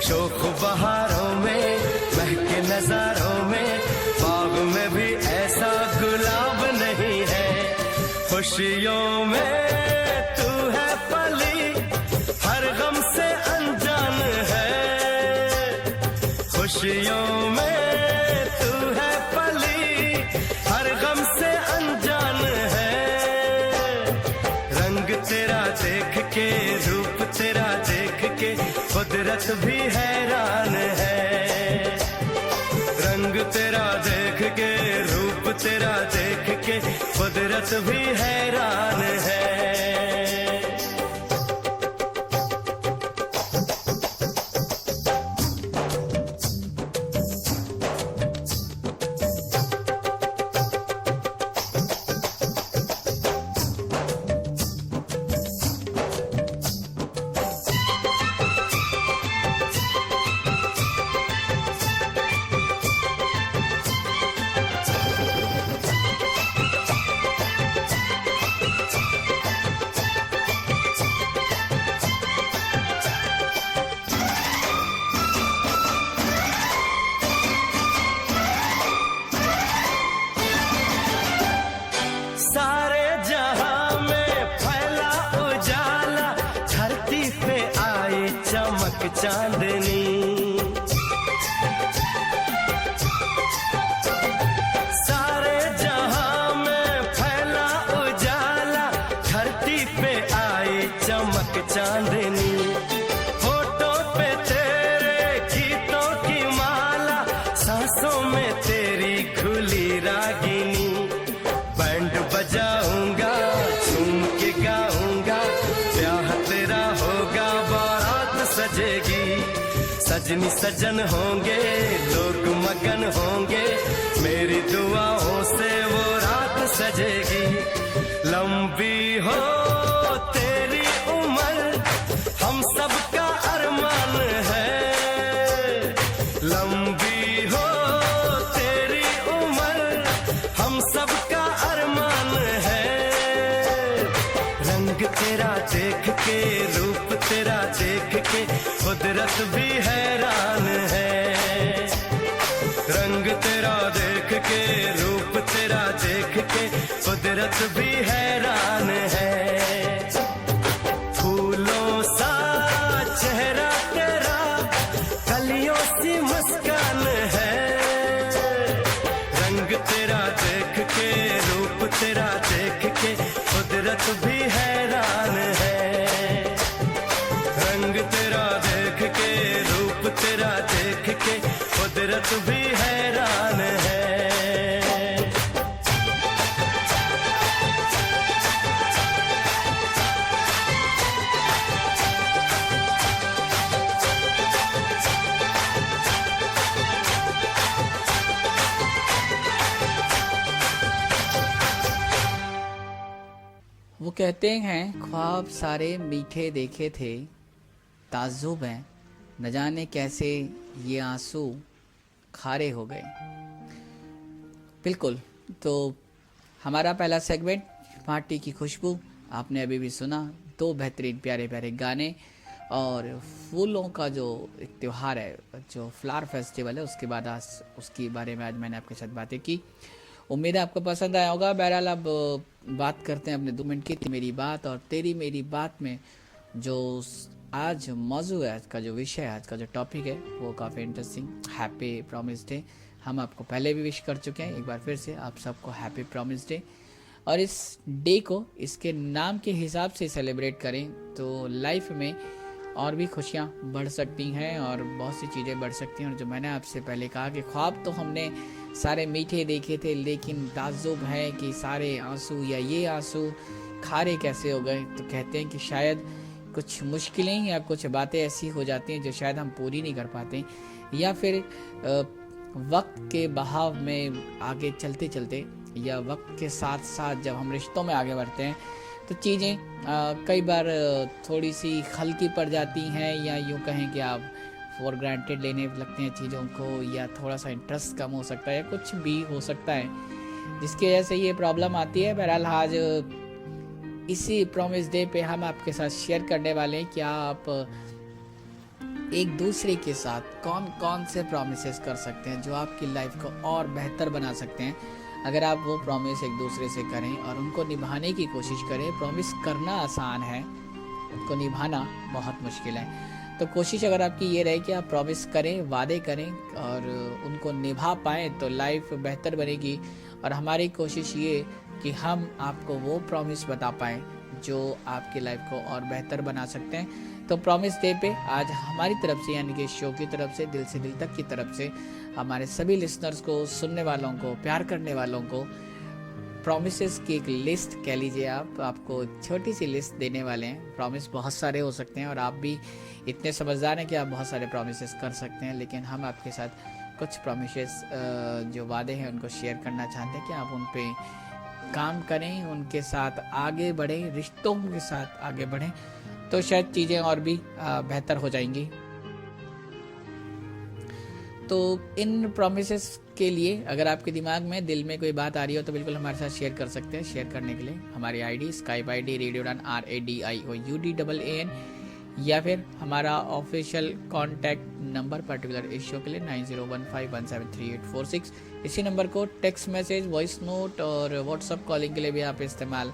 शोख बहारों में महके नजारों में बाग में भी ऐसा गुलाब नहीं है। खुशियों में तू है पली, हर गम से अनजान है। खुशियों में तू है पली, हर गम से अनजान है। रंग तेरा देख के, रूप तेरा देख के कुदरत भी हैरान है। रंग तेरा देख के, रूप तेरा देख के कुदरत भी हैरान है। सारे जहां में फैला उजाला, धरती पे आई चमक चांदनी। सारे जहां में फैला उजाला, धरती पे आई चमक चांदनी। होठों पे तेरे गीतों की माला, सांसों में तेरी खुली रागिनी। बैंड बजाऊंगा, झूम के गाऊंगा, ब्याह तेरा होगा, बारात सजेगी। सजनी सजन होंगे, लोग मगन होंगे, मेरी दुआओं से वो रात सजेगी। लंबी हो तेरी उम्र, हम सबका अरमान है। लंबी हो तेरी उम्र, हम सबका अरमान है। रंग तेरा देख के, रूप तेरा देख के कुदरत भी हैरान है। रंग तेरा देख के, रूप तेरा देख के कुदरत भी हैरान है। फूलों सा चेहरा तेरा, कलियों सी मुस्कान है। रंग तेरा देख के, रूप तेरा देख के कुदरत भी हैरान है। रंग तेरा देख के, रूप तेरा देख के कुदरत भी हैरान है। वो कहते हैं ख्वाब सारे मीठे देखे थे, ताज्जुब है न जाने कैसे ये आंसू खारे हो गए। बिल्कुल, तो हमारा पहला सेगमेंट माटी की खुशबू आपने अभी भी सुना। दो बेहतरीन प्यारे प्यारे गाने और फूलों का जो एक त्यौहार है, जो फ्लावर फेस्टिवल है, उसके बाद आज उसके बारे में आज मैंने आपके साथ बातें की। उम्मीद है आपको पसंद आया होगा। बहरहाल अब बात करते हैं अपने 2 मिनट की मेरी बात और तेरी मेरी बात में। जो आज मौजू है, आज का जो विषय है, आज का जो टॉपिक है, वो काफ़ी इंटरेस्टिंग। हैप्पी प्रॉमिस डे हम आपको पहले भी विश कर चुके हैं। एक बार फिर से आप सबको हैप्पी प्रॉमिस डे। और इस डे को इसके नाम के हिसाब से सेलिब्रेट करें तो लाइफ में और भी खुशियाँ बढ़ सकती हैं और बहुत सी चीज़ें बढ़ सकती हैं। और जो मैंने आपसे पहले कहा कि ख्वाब तो हमने सारे मीठे देखे थे, लेकिन ताज्जुब है कि सारे आंसू या ये आंसू खारे कैसे हो गए। तो कहते हैं कि शायद कुछ मुश्किलें या कुछ बातें ऐसी हो जाती हैं जो शायद हम पूरी नहीं कर पाते, या फिर वक्त के बहाव में आगे चलते चलते या वक्त के साथ साथ जब हम रिश्तों में आगे बढ़ते हैं तो चीज़ें कई बार थोड़ी सी हल्की पड़ जाती हैं, या यूँ कहें कि आप फॉर ग्रांटेड लेने लगते हैं चीज़ों को, या थोड़ा सा इंटरेस्ट कम हो सकता है, या कुछ भी हो सकता है जिसकी वजह से ये प्रॉब्लम आती है। बहरहाल आज इसी प्रॉमिस डे पे हम आपके साथ शेयर करने वाले हैं कि आप एक दूसरे के साथ कौन कौन से प्रॉमिसेस कर सकते हैं जो आपकी लाइफ को और बेहतर बना सकते हैं अगर आप वो प्रॉमिस एक दूसरे से करें और उनको निभाने की कोशिश करें। प्रॉमिस करना आसान है, उनको निभाना बहुत मुश्किल है। तो कोशिश अगर आपकी ये रहे कि आप प्रॉमिस करें, वादे करें और उनको निभा पाएँ तो लाइफ बेहतर बनेगी। और हमारी कोशिश ये कि हम आपको वो प्रॉमिस बता पाएँ जो आपकी लाइफ को और बेहतर बना सकते हैं। तो प्रॉमिस डे पे आज हमारी तरफ से, यानी कि शो की तरफ से, दिल से दिल तक की तरफ से हमारे सभी लिसनर्स को, सुनने वालों को, प्यार करने वालों को प्रॉमिसेस की एक लिस्ट कह लीजिए आप, आपको एक छोटी सी लिस्ट देने वाले हैं। प्रॉमिस बहुत सारे हो सकते हैं और आप भी इतने समझदार हैं कि आप बहुत सारे प्रॉमिसेस कर सकते हैं, लेकिन हम आपके साथ कुछ प्रॉमिसेस जो वादे हैं उनको शेयर करना चाहते हैं कि आप उन पे काम करें, उनके साथ आगे बढ़ें, रिश्तों के साथ आगे बढ़ें, तो शायद चीज़ें और भी बेहतर हो जाएंगी। तो इन प्रॉमिसेस के लिए अगर आपके दिमाग में, दिल में कोई बात आ रही हो तो बिल्कुल हमारे साथ शेयर कर सकते हैं। शेयर करने के लिए हमारी आईडी स्काइप ID रेडियो उड़ान RADIOUDAAN, या फिर हमारा ऑफिशियल कॉन्टैक्ट नंबर पर्टिकुलर इस शो के लिए 9015173846। इसी नंबर को टेक्स्ट मैसेज, वॉइस नोट और व्हाट्सएप कॉलिंग के लिए भी आप इस्तेमाल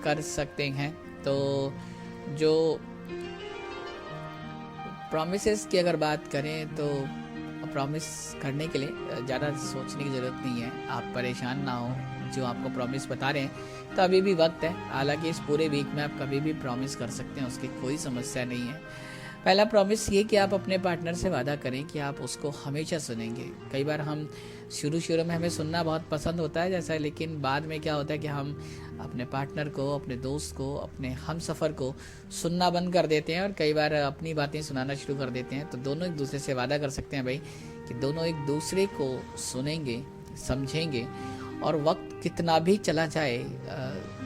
कर सकते हैं। तो जो प्रॉमिसेस की अगर बात करें तो प्रॉमिस करने के लिए ज़्यादा सोचने की ज़रूरत नहीं है, आप परेशान ना हो। जो आपको प्रॉमिस बता रहे हैं तो अभी भी वक्त है, हालांकि इस पूरे वीक में आप कभी भी प्रॉमिस कर सकते हैं, उसकी कोई समस्या नहीं है। पहला प्रॉमिस ये कि आप अपने पार्टनर से वादा करें कि आप उसको हमेशा सुनेंगे। कई बार हम शुरू में हमें सुनना बहुत पसंद होता है जैसा, लेकिन बाद में क्या होता है कि हम अपने पार्टनर को, अपने दोस्त को, अपने हम सफ़र को सुनना बंद कर देते हैं और कई बार अपनी बातें सुनाना शुरू कर देते हैं। तो दोनों एक दूसरे से वादा कर सकते हैं भाई कि दोनों एक दूसरे को सुनेंगे, समझेंगे, और वक्त कितना भी चला जाए,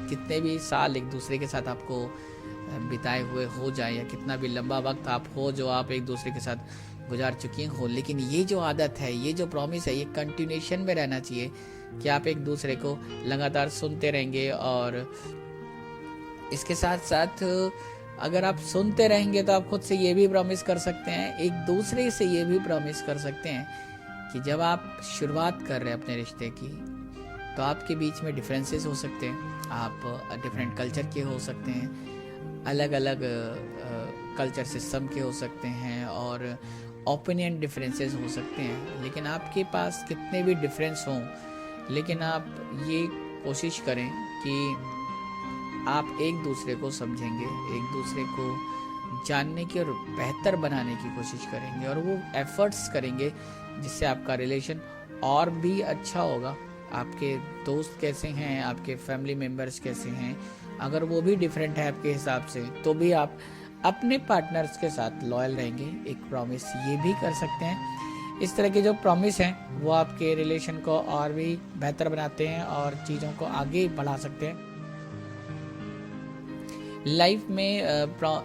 कितने भी साल एक दूसरे के साथ आपको बिताए हुए हो जाए, या कितना भी लंबा वक्त आप हो जो आप एक दूसरे के साथ गुजार चुकी हो, लेकिन ये जो आदत है, ये जो प्रॉमिस है, ये कंटिन्यूशन में रहना चाहिए कि आप एक दूसरे को लगातार सुनते रहेंगे। और इसके साथ साथ अगर आप सुनते रहेंगे तो आप खुद से ये भी प्रॉमिस कर सकते हैं, एक दूसरे से ये भी प्रॉमिस कर सकते हैं कि जब आप शुरुआत कर रहे हैं अपने रिश्ते की तो आपके बीच में डिफरेंसेस हो सकते हैं, आप डिफरेंट कल्चर के हो सकते हैं, अलग अलग कल्चर सिस्टम के हो सकते हैं, और ओपिनियन डिफरेंसेस हो सकते हैं। लेकिन आपके पास कितने भी डिफरेंस हों, लेकिन आप ये कोशिश करें कि आप एक दूसरे को समझेंगे, एक दूसरे को जानने की और बेहतर बनाने की कोशिश करेंगे, और वो एफर्ट्स करेंगे जिससे आपका रिलेशन और भी अच्छा होगा। आपके दोस्त कैसे हैं, आपके फैमिली मेम्बर्स कैसे हैं, अगर वो भी डिफरेंट है आपके हिसाब से, तो भी आप अपने पार्टनर्स के साथ लॉयल रहेंगे। एक प्रॉमिस ये भी कर सकते हैं। इस तरह के जो प्रॉमिस हैं वो आपके रिलेशन को और भी बेहतर बनाते हैं और चीज़ों को आगे बढ़ा सकते हैं। लाइफ में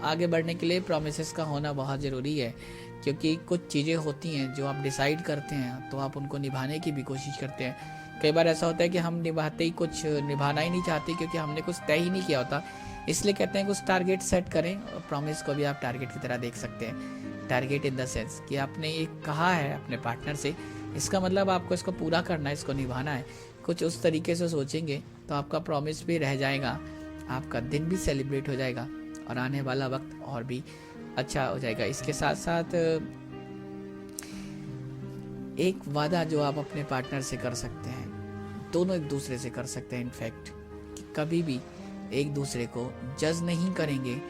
आगे बढ़ने के लिए प्रॉमिसेस का होना बहुत ज़रूरी है, क्योंकि कुछ चीज़ें होती हैं जो आप डिसाइड करते हैं तो आप उनको निभाने की भी कोशिश करते हैं। कई बार ऐसा होता है कि हम निभाते ही कुछ निभाना ही नहीं चाहते, क्योंकि हमने कुछ तय ही नहीं किया होता। इसलिए कहते हैं कुछ टारगेट सेट करें, और प्रॉमिस को भी आप टारगेट की तरह देख सकते हैं। टारगेट इन द सेंस कि आपने ये कहा है अपने पार्टनर से, इसका मतलब आपको इसको पूरा करना है, इसको निभाना है। कुछ उस तरीके से सोचेंगे तो आपका प्रॉमिस भी रह जाएगा, आपका दिन भी सेलिब्रेट हो जाएगा और आने वाला वक्त और भी अच्छा हो जाएगा। इसके साथ साथ एक वादा जो आप अपने पार्टनर से कर सकते हैं, दोनों एक दूसरे से कर सकते हैं इनफैक्ट, कि कभी भी एक दूसरे को जज नहीं करेंगे।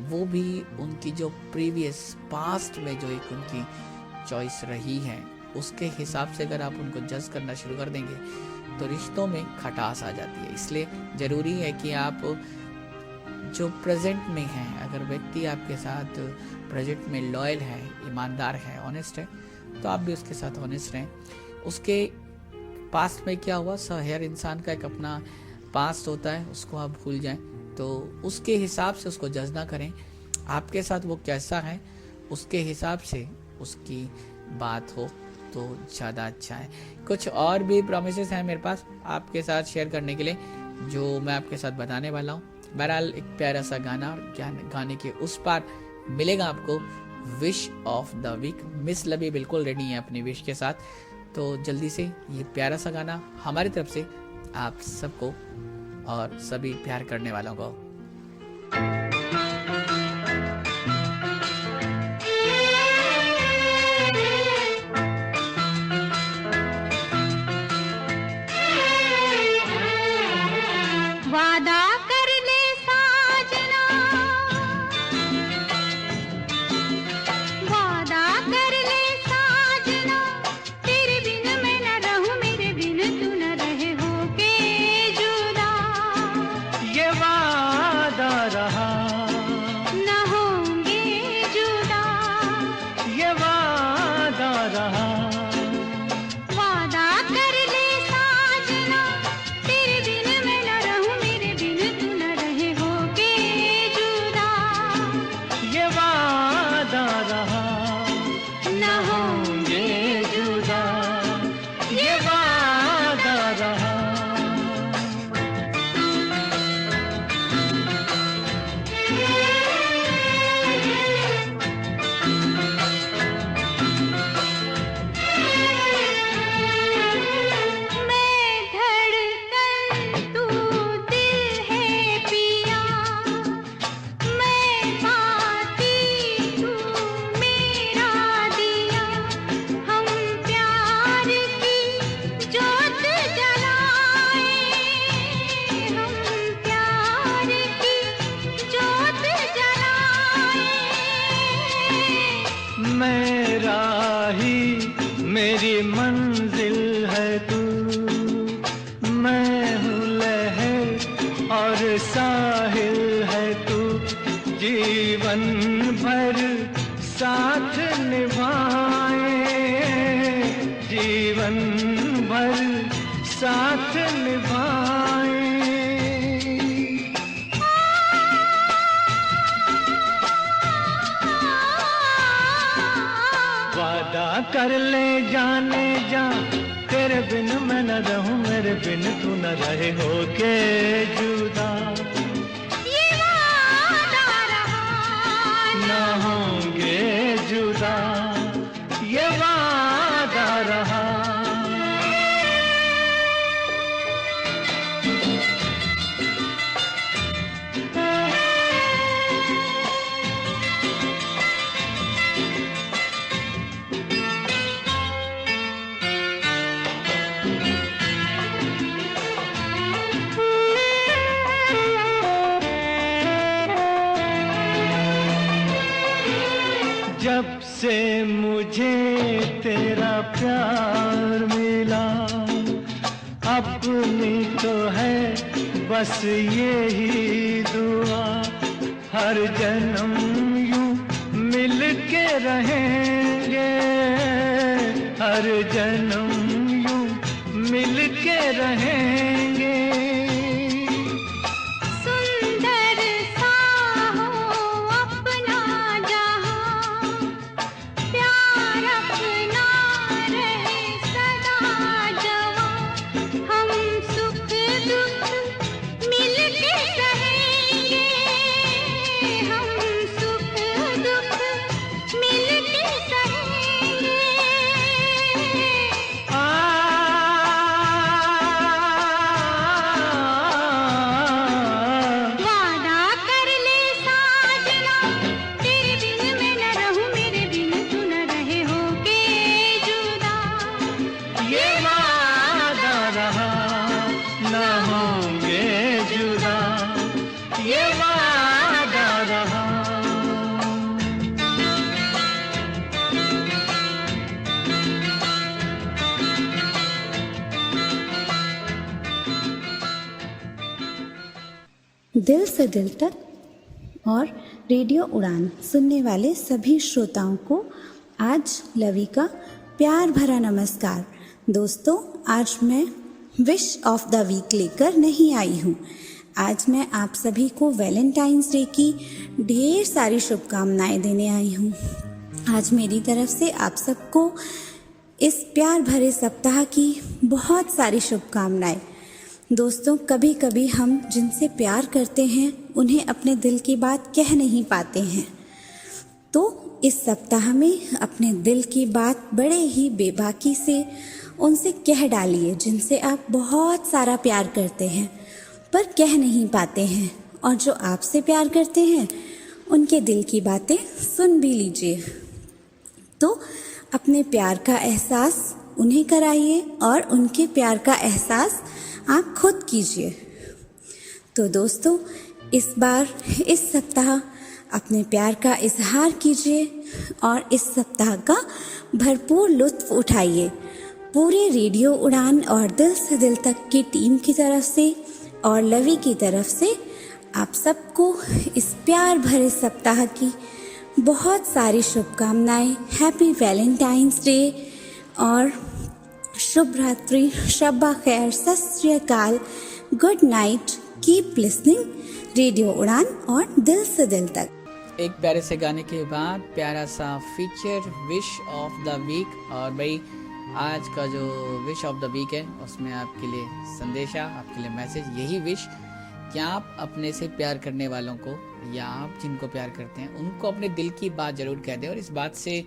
वो भी उनकी जो प्रीवियस पास्ट में जो एक उनकी चॉइस रही है उसके हिसाब से अगर आप उनको जज करना शुरू कर देंगे तो रिश्तों में खटास आ जाती है। इसलिए ज़रूरी है कि आप जो प्रेजेंट में है, अगर व्यक्ति आपके साथ प्रेजेंट में लॉयल है, ईमानदार है, ऑनेस्ट है, तो आप भी उसके साथ ऑनेस्ट रहें। उसके पास्ट में क्या हुआ, हर इंसान का एक अपना पास्ट होता है, उसको आप भूल जाएं, तो उसके हिसाब से उसको जज ना करें। आपके साथ वो कैसा है उसके हिसाब से उसकी बात हो तो ज़्यादा अच्छा है। कुछ और भी प्रॉमिसेस हैं मेरे पास आपके साथ शेयर करने के लिए, जो मैं आपके साथ बताने वाला हूँ। बहरहाल एक प्यारा सा गाना, और गाने के उस पार मिलेगा आपको wish of the week. Miss लबी बिल्कुल रेडी है अपनी विश के साथ, तो जल्दी से ये प्यारा सा गाना हमारी तरफ से आप सबको और सभी प्यार करने वालों को। वादा कर ले साजना, वादा कर ले साजना, तेरे बिन मैं न रहूं, मेरे बिन तू न रहे होके जुदा। ये वादा रहा, न होंगे जुदा, ये वादा रहा, वादा कर ले साजना, तेरे बिन मैं न रहूं, मेरे बिन तू न रहे होके जुदा। ये वादा रहा, न होंगे जुदा, ये वादा रहा। मैं धड़कन तू दिल है पिया, मैं बाती तू मेरा दिया। हम प्यार की जोत जलाए, हम प्यार की जोत जलाए। मेरा ही मेरी मंजिल है तू, मैं हूँ लहर और साहिल है तू। जीवन भर साथ निभाए, जीवन भर साथ निभाए। वादा कर ले जाने जा, तेरे बिन मैं न रहूं, मेरे बिन तू न रहे होके जुदा। ये वादा रहा, न होंगे जुदा, ये वादा रहा। जब से मुझे तेरा प्यार मिला, अपनी तो है बस यही दुआ। हर जन्म यूं मिल के रहेंगे, हर जन्म यूं मिल के रहेंगे। सुंदर सा हो अपना जहां, प्यार अपना रहे सदा जवां। हम सुख दुख मिल के सहेंगे, हम सुख दुख मिल के सहेंगे। वादा कर ले साजना, तेरे बिन मैं न रहूं, मेरे बिन तू न रहे होके जुदा। ये वादा रहा, न होंगे जुदा, ये वादा रहा। दिल से दिल तक और रेडियो उड़ान सुनने वाले सभी श्रोताओं को आज लवी का प्यार भरा नमस्कार। दोस्तों, आज मैं विश ऑफ द वीक लेकर नहीं आई हूँ। आज मैं आप सभी को वैलेंटाइंस डे की ढेर सारी शुभकामनाएं देने आई हूँ। आज मेरी तरफ से आप सबको इस प्यार भरे सप्ताह की बहुत सारी शुभकामनाएं। दोस्तों, कभी कभी हम जिनसे प्यार करते हैं उन्हें अपने दिल की बात कह नहीं पाते हैं, तो इस सप्ताह में अपने दिल की बात बड़े ही बेबाकी से उनसे कह डालिए जिनसे आप बहुत सारा प्यार करते हैं पर कह नहीं पाते हैं, और जो आपसे प्यार करते हैं उनके दिल की बातें सुन भी लीजिए। तो अपने प्यार का एहसास उन्हें कराइए और उनके प्यार का एहसास आप खुद कीजिए। तो दोस्तों, इस बार इस सप्ताह अपने प्यार का इजहार कीजिए और इस सप्ताह का भरपूर लुत्फ उठाइए। पूरे रेडियो उड़ान और दिल से दिल तक की टीम की तरफ से और लवी की तरफ से आप सबको इस प्यार भरे सप्ताह की बहुत सारी शुभकामनाएं। हैप्पी वैलेंटाइंस डे और शुभ रात्रि, शब्बा खैर, सत श्री अकाल, good night, keep listening radio उड़ान और दिल से दिल तक। एक प्यारे से गाने के बाद प्यारा सा feature wish of the week. और भाई, आज का जो विश ऑफ द वीक है उसमें आपके लिए संदेशा, आपके लिए मैसेज, यही विश कि आप अपने से प्यार करने वालों को या आप जिनको प्यार करते हैं उनको अपने दिल की बात जरूर कह दें। और इस बात से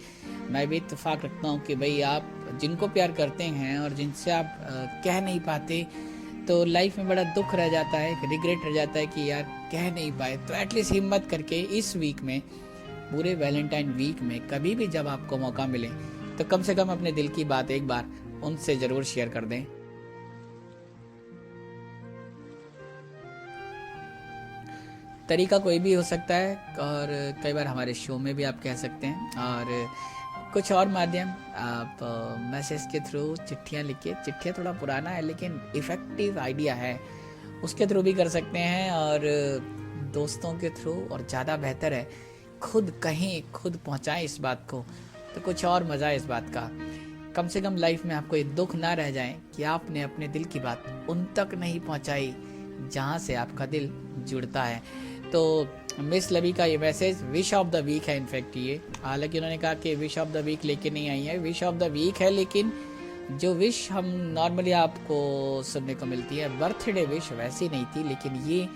मैं भी इत्तेफाक रखता हूँ कि भाई आप जिनको प्यार करते हैं और जिनसे आप कह नहीं पाते, तो लाइफ में बड़ा दुख रह जाता है, एक रिग्रेट रह जाता है कि यार कह नहीं पाए। तो एटलीस्ट हिम्मत करके इस वीक में, पूरे वैलेंटाइन वीक में, कभी भी जब आपको मौका मिले तो कम से कम अपने दिल की बात एक बार उनसे जरूर शेयर कर दें। तरीका कोई भी हो सकता है और कई बार हमारे शो में भी आप कह सकते हैं, और कुछ और माध्यम आप मैसेज के थ्रू, चिट्ठियाँ लिखिए। चिट्ठियाँ थोड़ा पुराना है लेकिन इफ़ेक्टिव आइडिया है, उसके थ्रू भी कर सकते हैं, और दोस्तों के थ्रू, और ज़्यादा बेहतर है खुद कहीं, खुद पहुँचाएं इस बात को, तो कुछ और मज़ा है इस बात का। कम से कम लाइफ में आपको ये दुख ना रह जाए कि आपने अपने दिल की बात उन तक नहीं पहुँचाई जहाँ से आपका दिल जुड़ता है। तो मिस लवी का ये message wish of the week है। इनफैक्ट ये, हालांकि उन्होंने कहा कि विश ऑफ द वीक लेके नहीं आई है, विश ऑफ द वीक है, लेकिन जो विश हम नॉर्मली आपको सुनने को मिलती है बर्थडे विश, वैसी नहीं थी, लेकिन ये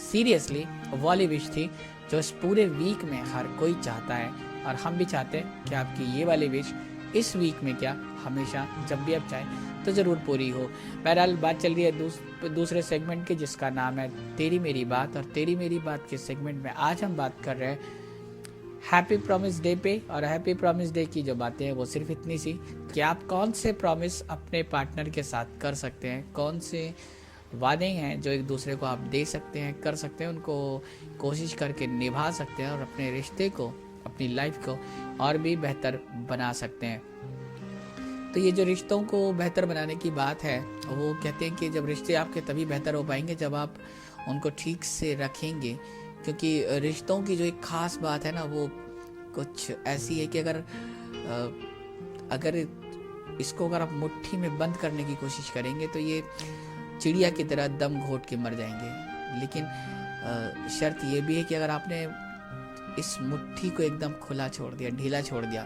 सीरियसली वाली विश थी जो इस पूरे वीक में हर कोई चाहता है, और हम भी चाहते हैं कि आपकी ये वाली विश इस वीक में क्या, हमेशा जब भी आप चाहें तो ज़रूर पूरी हो। बहरहाल, बात चल रही है दूसरे सेगमेंट की, जिसका नाम है तेरी मेरी बात। और तेरी मेरी बात के सेगमेंट में आज हम बात कर रहे हैं हैप्पी प्रॉमिस डे पे। और हैप्पी प्रॉमिस डे की जो बातें हैं वो सिर्फ इतनी सी कि आप कौन से प्रॉमिस अपने पार्टनर के साथ कर सकते हैं, कौन से वादे हैं जो एक दूसरे को आप दे सकते हैं, कर सकते हैं, उनको कोशिश करके निभा सकते हैं और अपने रिश्ते को, अपनी लाइफ को और भी बेहतर बना सकते हैं। तो ये जो रिश्तों को बेहतर बनाने की बात है, वो कहते हैं कि जब रिश्ते आपके तभी बेहतर हो पाएंगे जब आप उनको ठीक से रखेंगे, क्योंकि रिश्तों की जो एक ख़ास बात है ना, वो कुछ ऐसी है कि अगर इसको अगर आप मुट्ठी में बंद करने की कोशिश करेंगे तो ये चिड़िया की तरह दम घोट के मर जाएंगे। लेकिन शर्त ये भी है कि अगर आपने इस मुट्ठी को एकदम खुला छोड़ दिया, ढीला छोड़ दिया,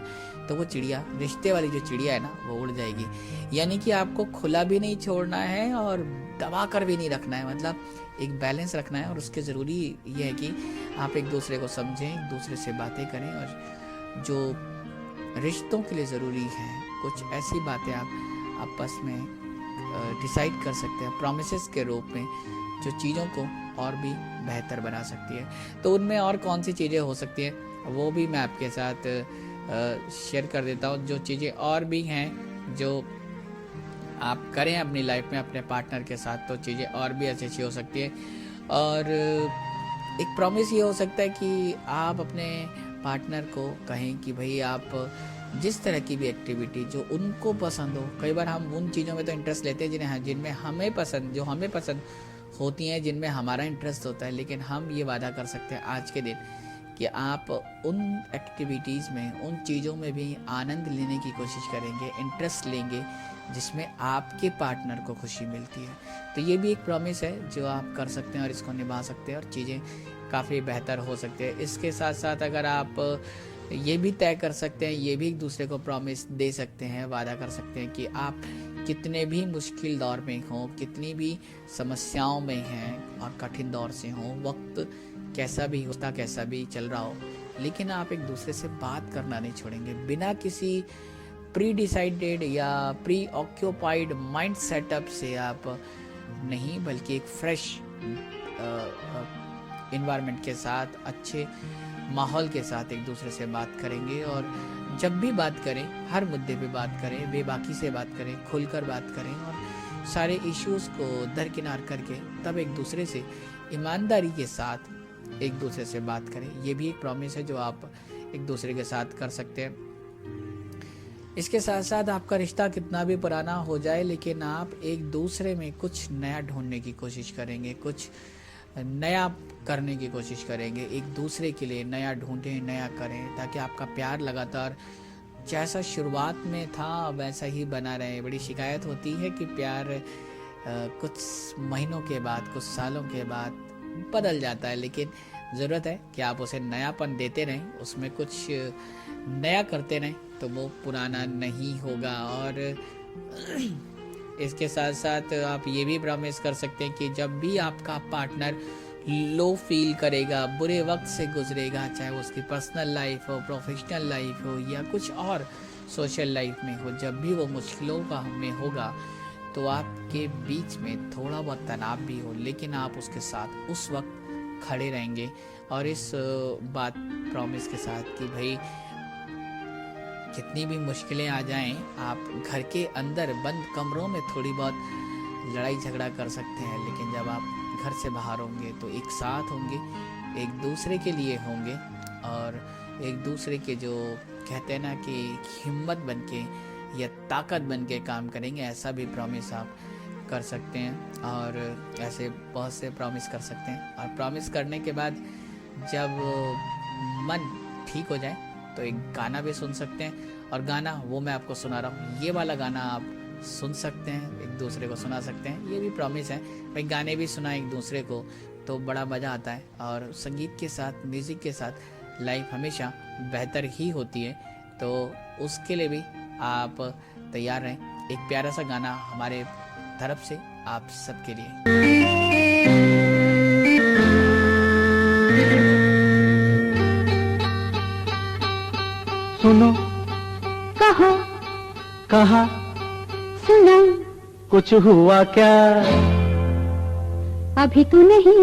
तो वो चिड़िया, रिश्ते वाली जो चिड़िया है ना, वो उड़ जाएगी। यानी कि आपको खुला भी नहीं छोड़ना है और दबा कर भी नहीं रखना है, मतलब एक बैलेंस रखना है। और उसके ज़रूरी ये है कि आप एक दूसरे को समझें, एक दूसरे से बातें करें, और जो रिश्तों के लिए ज़रूरी है कुछ ऐसी बातें आप आपस में डिसाइड कर सकते हैं प्रॉमिसेस के रूप में, जो चीज़ों को और भी बेहतर बना सकती है। तो उनमें और कौन सी चीज़ें हो सकती हैं वो भी मैं आपके साथ शेयर कर देता हूँ। जो चीज़ें और भी हैं जो आप करें अपनी लाइफ में अपने पार्टनर के साथ, तो चीज़ें और भी अच्छी हो सकती है। और एक प्रॉमिस ये हो सकता है कि आप अपने पार्टनर को कहें कि भाई आप जिस तरह की भी एक्टिविटी जो उनको पसंद हो, कई बार हम उन चीज़ों में तो इंटरेस्ट लेते हैं जिन्हें, जिनमें हमें पसंद, जो हमें पसंद होती हैं जिनमें हमारा इंटरेस्ट होता है, लेकिन हम ये वादा कर सकते हैं आज के दिन कि आप उन एक्टिविटीज़ में, उन चीज़ों में भी आनंद लेने की कोशिश करेंगे, इंटरेस्ट लेंगे जिसमें आपके पार्टनर को खुशी मिलती है। तो ये भी एक प्रॉमिस है जो आप कर सकते हैं और इसको निभा सकते हैं और चीज़ें काफ़ी बेहतर हो सकती है। इसके साथ साथ अगर आप ये भी तय कर सकते हैं, ये भी एक दूसरे को प्रॉमिस दे सकते हैं, वादा कर सकते हैं कि आप कितने भी मुश्किल दौर में हों, कितनी भी समस्याओं में हैं और कठिन दौर से हों, वक्त कैसा भी होता, कैसा भी चल रहा हो, लेकिन आप एक दूसरे से बात करना नहीं छोड़ेंगे। बिना किसी प्री डिसाइडेड या प्री ऑक्यूपाइड माइंड सेटअप से आप नहीं, बल्कि एक फ्रेश इन्वायरमेंट के साथ, अच्छे माहौल के साथ एक दूसरे से बात करेंगे। और जब भी बात करें, हर मुद्दे पे बात करें, बेबाकी से बात करें, खुलकर बात करें और सारे इश्यूज़ को दरकिनार करके तब एक दूसरे से ईमानदारी के साथ एक दूसरे से बात करें। ये भी एक प्रॉमिस है जो आप एक दूसरे के साथ कर सकते हैं। इसके साथ साथ आपका रिश्ता कितना भी पुराना हो जाए, लेकिन आप एक दूसरे में कुछ नया ढूंढने की कोशिश करेंगे, कुछ नया करने की कोशिश करेंगे, एक दूसरे के लिए नया ढूंढें, नया करें, ताकि आपका प्यार लगातार जैसा शुरुआत में था वैसा ही बना रहे। बड़ी शिकायत होती है कि प्यार कुछ महीनों के बाद, कुछ सालों के बाद बदल जाता है, लेकिन ज़रूरत है कि आप उसे नयापन देते रहें, उसमें कुछ नया करते रहें, तो वो पुराना नहीं होगा। और इसके साथ साथ आप ये भी प्रॉमिस कर सकते हैं कि जब भी आपका पार्टनर लो फील करेगा, बुरे वक्त से गुजरेगा, चाहे वो उसकी पर्सनल लाइफ हो, प्रोफेशनल लाइफ हो या कुछ और सोशल लाइफ में हो, जब भी वो मुश्किलों का में होगा तो आपके बीच में थोड़ा बहुत तनाव भी हो, लेकिन आप उसके साथ उस वक्त खड़े रहेंगे। और इस बात प्रॉमिस के साथ कि भाई कितनी भी मुश्किलें आ जाएं, आप घर के अंदर बंद कमरों में थोड़ी बहुत लड़ाई झगड़ा कर सकते हैं, लेकिन जब आप घर से बाहर होंगे तो एक साथ होंगे, एक दूसरे के लिए होंगे और एक दूसरे के जो कहते हैं ना कि हिम्मत बनके या ताकत बनके काम करेंगे। ऐसा भी प्रॉमिस आप कर सकते हैं और ऐसे बहुत से प्रॉमिस कर सकते हैं। और प्रॉमिस करने के बाद जब मन ठीक हो जाए तो एक गाना भी सुन सकते हैं, और गाना वो मैं आपको सुना रहा हूँ, ये वाला गाना आप सुन सकते हैं, एक दूसरे को सुना सकते हैं। ये भी प्रॉमिस है भाई, गाने भी सुना एक दूसरे को तो बड़ा मज़ा आता है। और संगीत के साथ, म्यूज़िक के साथ लाइफ हमेशा बेहतर ही होती है, तो उसके लिए भी आप तैयार रहें। एक प्यारा सा गाना हमारे तरफ से आप सबके लिए। सुनो, कहो, कहा, सुना, कुछ हुआ क्या? अभी तो नहीं,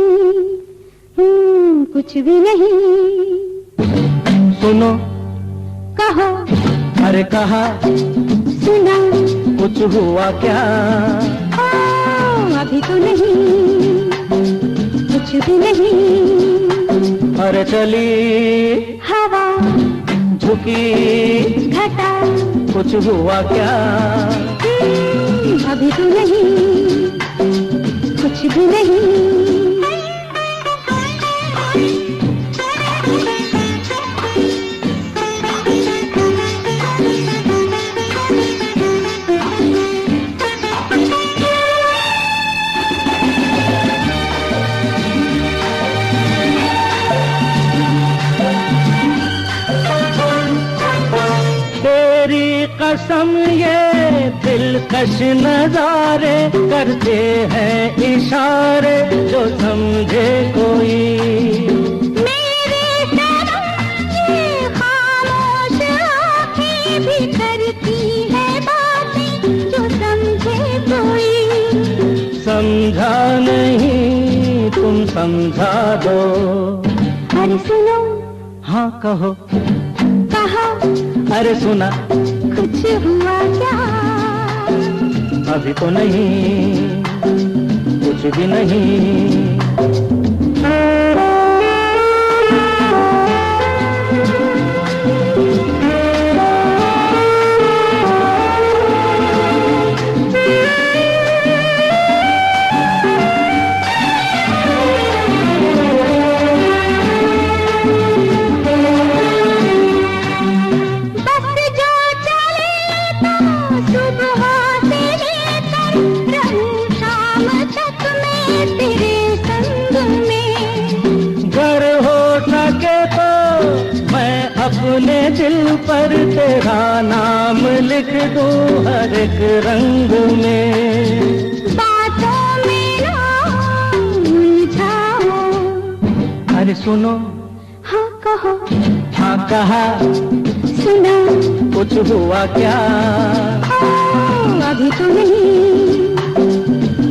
कुछ भी नहीं। सुनो, कहो, अरे कहा, सुना, कुछ हुआ क्या? अभी तो नहीं, कुछ भी नहीं। अरे चली हवा, झुकी घटा, कुछ हुआ क्या? अभी तो नहीं, कुछ भी नहीं। कसम ये दिलकश नजारे करते हैं इशारे, जो समझे कोई। मेरे सनम ये खामोश आँखें भी करती है बातें, जो समझे कोई। समझा नहीं तुम समझा दो। अरे सुनो, हाँ कहो, कहा, अरे सुना, कुछ हुआ क्या? अभी तो नहीं, कुछ भी नहीं। पर तेरा नाम लिख दूं हर एक रंग में। बातों में ना उलझाओ। अरे सुनो, हाँ कहो, हाँ कहा, सुना, कुछ हुआ क्या? अभी तो नहीं,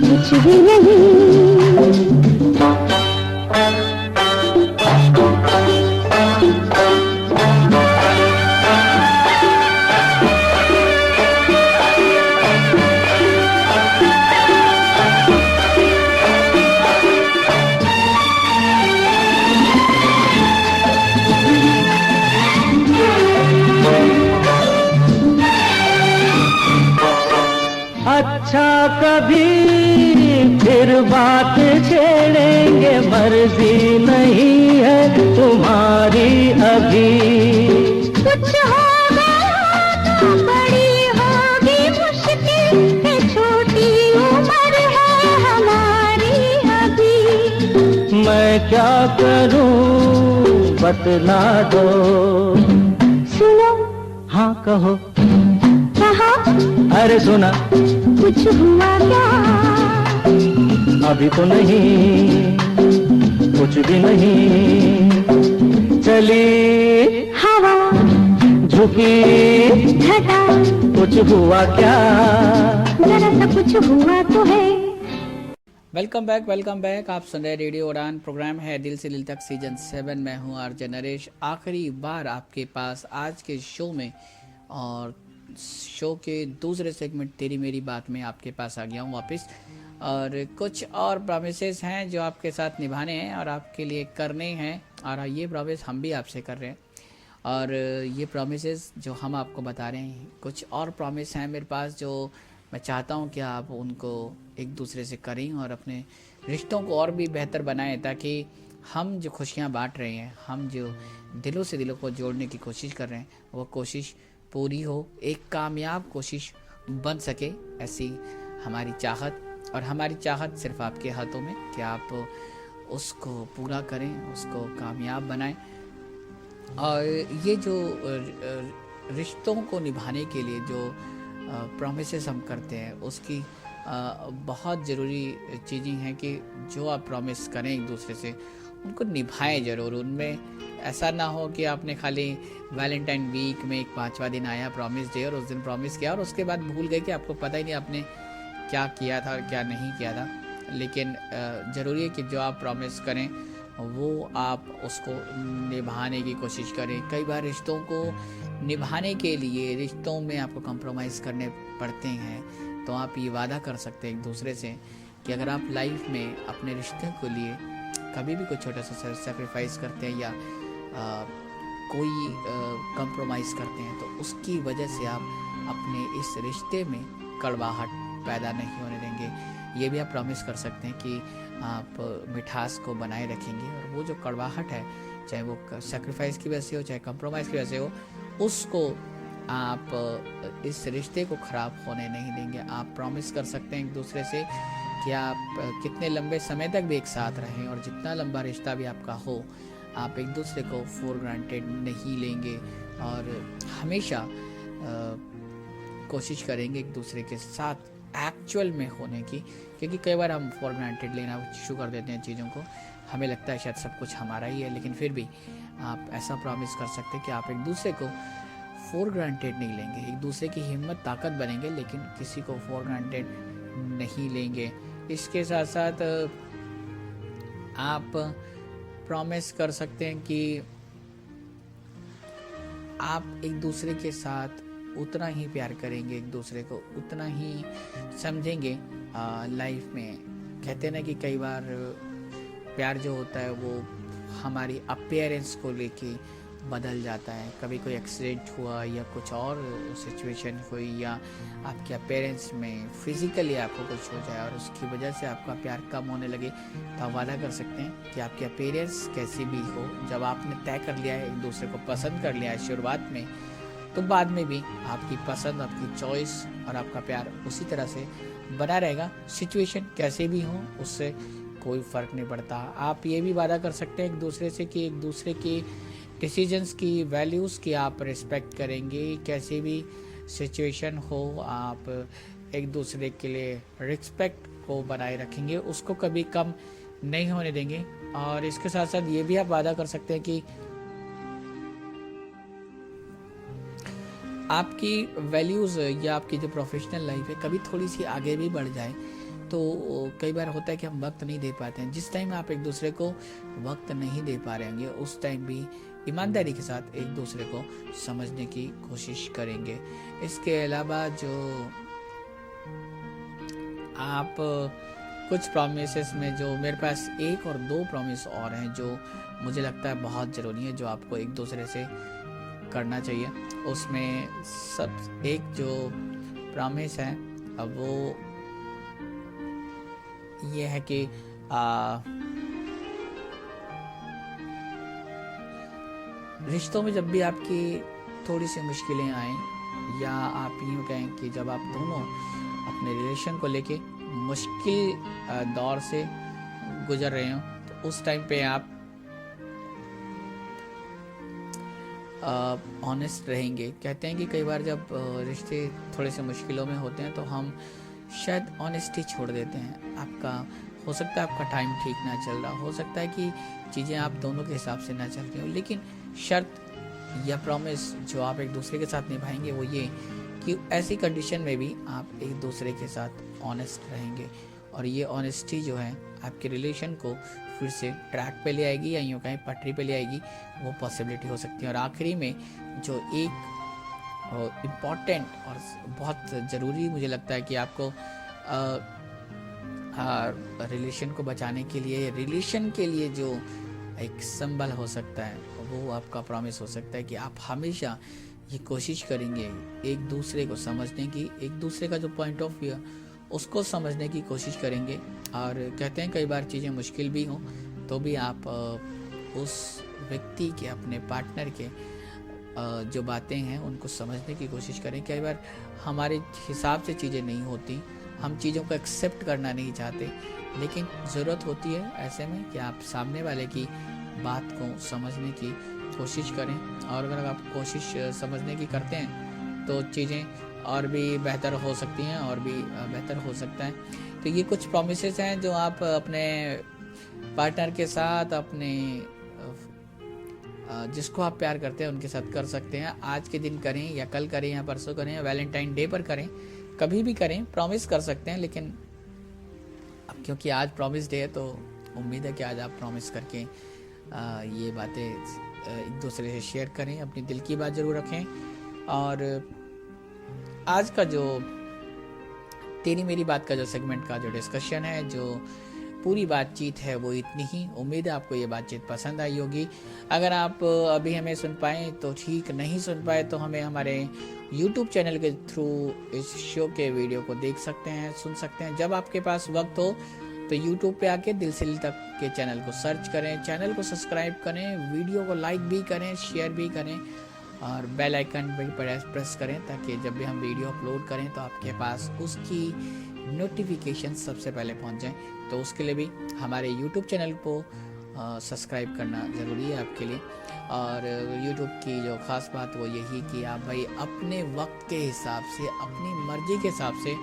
कुछ भी नहीं। अच्छा कभी फिर बात छेड़ेंगे, मर्जी नहीं है तुम्हारी अभी। कुछ हो गया तो बड़ी होगी मुश्किल, ये छोटी उम्र है हमारी अभी। मैं क्या करूं बतला दो। सुनो, हाँ कहो, कहा, अरे सुना, कुछ हुआ क्या? अभी तो नहीं, कुछ भी नहीं। चली हवा, झुकी घटा, कुछ हुआ क्या? जरा सा कुछ हुआ तो है। Welcome back. आप सुन रहे रेडियो उड़ान, प्रोग्राम है दिल से दिल तक सीजन 7। मैं हूं आरजे नरेश, आखिरी बार आपके पास आज के शो में, और शो के दूसरे सेगमेंट तेरी मेरी बात में आपके पास आ गया हूँ वापस। और कुछ और प्रॉमिसेस हैं जो आपके साथ निभाने हैं और आपके लिए करने हैं, और ये प्रॉमिस हम भी आपसे कर रहे हैं। और ये प्रॉमिसेस जो हम आपको बता रहे हैं, कुछ और प्रॉमिस हैं मेरे पास जो मैं चाहता हूँ कि आप उनको एक दूसरे से करें और अपने रिश्तों को और भी बेहतर बनाएं, ताकि हम जो खुशियाँ बांट रहे हैं, हम जो दिलों से दिलों को जोड़ने की कोशिश कर रहे हैं, वो कोशिश पूरी हो, एक कामयाब कोशिश बन सके। ऐसी हमारी चाहत, और हमारी चाहत सिर्फ आपके हाथों में कि आप उसको पूरा करें, उसको कामयाब बनाएं। और ये जो रिश्तों को निभाने के लिए जो प्रॉमिसेस हम करते हैं, उसकी बहुत ज़रूरी चीज़ें हैं कि जो आप प्रॉमिस करें एक दूसरे से, उनको निभाएं ज़रूर। उनमें ऐसा ना हो कि आपने खाली वैलेंटाइन वीक में एक 5वां दिन आया प्रॉमिस डे और उस दिन प्रॉमिस किया और उसके बाद भूल गए कि आपको पता ही नहीं आपने क्या किया था और क्या नहीं किया था। लेकिन ज़रूरी है कि जो आप प्रॉमिस करें वो आप उसको निभाने की कोशिश करें। कई बार रिश्तों को निभाने के लिए रिश्तों में आपको कंप्रोमाइज़ करने पड़ते हैं, तो आप ये वादा कर सकते हैं एक दूसरे से कि अगर आप लाइफ में अपने रिश्ते के लिए कभी भी कोई छोटा सा सेक्रीफाइस करते हैं या कोई कंप्रोमाइज़ करते हैं, तो उसकी वजह से आप अपने इस रिश्ते में कड़वाहट पैदा नहीं होने देंगे। ये भी आप प्रॉमिस कर सकते हैं कि आप मिठास को बनाए रखेंगे, और वो जो कड़वाहट है, चाहे वो सेक्रीफाइस की वजह से हो, चाहे कंप्रोमाइज़ की वजह से हो, उसको आप इस रिश्ते को ख़राब होने नहीं देंगे। आप प्रॉमिस कर सकते हैं एक दूसरे से कि आप कितने लंबे समय तक भी एक साथ रहें, और जितना लंबा रिश्ता भी आपका हो, आप एक दूसरे को फॉर ग्रांटेड नहीं लेंगे, और हमेशा कोशिश करेंगे एक दूसरे के साथ एक्चुअल में होने की। क्योंकि कई बार हम फॉर ग्रांटेड लेना शुरू कर देते हैं चीज़ों को, हमें लगता है शायद सब कुछ हमारा ही है, लेकिन फिर भी आप ऐसा प्रॉमिस कर सकते हैं कि आप एक दूसरे को फॉर ग्रांटेड नहीं लेंगे। एक दूसरे की हिम्मत ताकत बनेंगे, लेकिन किसी को फॉर ग्रांटेड नहीं लेंगे। इसके साथ साथ आप प्रॉमिस कर सकते हैं कि आप एक दूसरे के साथ उतना ही प्यार करेंगे, एक दूसरे को उतना ही समझेंगे। लाइफ में कहते हैं ना कि कई बार प्यार जो होता है वो हमारी अपीयरेंस को लेके बदल जाता है। कभी कोई एक्सीडेंट हुआ या कुछ और सिचुएशन हुई, या आपके पेरेंट्स में फिजिकली आपको कुछ हो जाए और उसकी वजह से आपका प्यार कम होने लगे, तो आप वादा कर सकते हैं कि आपके पेरेंट्स कैसी भी हो, जब आपने तय कर लिया है, एक दूसरे को पसंद कर लिया है शुरुआत में, तो बाद में भी आपकी पसंद, आपकी चॉइस और आपका प्यार उसी तरह से बना रहेगा। सिचुएशन कैसे भी हो, उससे कोई फ़र्क नहीं पड़ता। आप ये भी वादा कर सकते हैं एक दूसरे से कि एक दूसरे की डिसीजंस की, वैल्यूज़ की आप रिस्पेक्ट करेंगे। कैसी भी सिचुएशन हो आप एक दूसरे के लिए रिस्पेक्ट को बनाए रखेंगे, उसको कभी कम नहीं होने देंगे। और इसके साथ साथ ये भी आप वादा कर सकते हैं कि आपकी वैल्यूज़ या आपकी जो प्रोफेशनल लाइफ है कभी थोड़ी सी आगे भी बढ़ जाए। तो कई बार होता है कि हम वक्त नहीं दे पाते हैं। जिस टाइम आप एक दूसरे को वक्त नहीं दे पा रहे होंगे उस टाइम भी ईमानदारी के साथ एक दूसरे को समझने की कोशिश करेंगे। इसके अलावा जो आप कुछ प्रॉमिसेस में, जो मेरे पास 1 और 2 प्रॉमिस और हैं जो मुझे लगता है बहुत ज़रूरी है, जो आपको एक दूसरे से करना चाहिए। उसमें सब एक जो प्रॉमिस है अब वो ये है कि रिश्तों में जब भी आपकी थोड़ी सी मुश्किलें आए, या आप यूँ कहें कि जब आप दोनों अपने रिलेशन को लेके मुश्किल दौर से गुजर रहे हो, तो उस टाइम पे आप ऑनेस्ट रहेंगे। कहते हैं कि कई बार जब रिश्ते थोड़े से मुश्किलों में होते हैं तो हम शायद ऑनेस्टी छोड़ देते हैं। आपका हो सकता है आपका टाइम ठीक ना चल रहा, हो सकता है कि चीज़ें आप दोनों के हिसाब से ना चल रही हो, लेकिन शर्त या प्रॉमिस जो आप एक दूसरे के साथ निभाएंगे वो ये कि ऐसी कंडीशन में भी आप एक दूसरे के साथ ऑनेस्ट रहेंगे। और ये ऑनेस्टी जो है आपके रिलेशन को फिर से ट्रैक पे ले आएगी, या यूँ कहें पटरी पे ले आएगी, वो पॉसिबिलिटी हो सकती है। और आखिरी में जो एक इम्पॉर्टेंट और बहुत ज़रूरी मुझे लगता है कि आपको रिलेशन को बचाने के लिए, रिलेशन के लिए जो एक संबल हो सकता है वो आपका प्रॉमिस हो सकता है कि आप हमेशा ये कोशिश करेंगे एक दूसरे को समझने की, एक दूसरे का जो पॉइंट ऑफ व्यू उसको समझने की कोशिश करेंगे। और कहते हैं कई बार चीज़ें मुश्किल भी हों तो भी आप उस व्यक्ति के, अपने पार्टनर के जो बातें हैं उनको समझने की कोशिश करें। कई बार हमारे हिसाब से चीज़ें नहीं होती, हम चीज़ों को एक्सेप्ट करना नहीं चाहते, लेकिन ज़रूरत होती है ऐसे में कि आप सामने वाले की बात को समझने की कोशिश करें। और अगर आप कोशिश समझने की करते हैं तो चीज़ें और भी बेहतर हो सकती हैं, और भी बेहतर हो सकता है। तो ये कुछ प्रॉमिसेस हैं जो आप अपने पार्टनर के साथ, अपने जिसको आप प्यार करते हैं उनके साथ कर सकते हैं। आज के दिन करें या कल करें या परसों करें या वैलेंटाइन डे पर करें, कभी भी करें, प्रॉमिस कर सकते हैं। लेकिन अब क्योंकि आज प्रॉमिस डे है तो उम्मीद है कि आज आप प्रॉमिस करके ये बातें एक दूसरे से शेयर करें, अपनी दिल की बात ज़रूर रखें। और आज का जो तेरी मेरी बात का जो सेगमेंट का जो डिस्कशन है, जो पूरी बातचीत है वो इतनी ही। उम्मीद है आपको ये बातचीत पसंद आई होगी। अगर आप अभी हमें सुन पाएँ तो ठीक, नहीं सुन पाए तो हमें हमारे YouTube चैनल के थ्रू इस शो के वीडियो को देख सकते हैं, सुन सकते हैं। जब आपके पास वक्त हो तो YouTube पे आके दिल से दिल तक के चैनल को सर्च करें, चैनल को सब्सक्राइब करें, वीडियो को लाइक भी करें, शेयर भी करें, और बेल आइकन भी प्रेस करें ताकि जब भी हम वीडियो अपलोड करें तो आपके पास उसकी नोटिफिकेशन सबसे पहले पहुंच जाए। तो उसके लिए भी हमारे YouTube चैनल को सब्सक्राइब करना ज़रूरी है आपके लिए। और YouTube की जो ख़ास बात वो यही कि आप भाई अपने वक्त के हिसाब से, अपनी मर्ज़ी के हिसाब से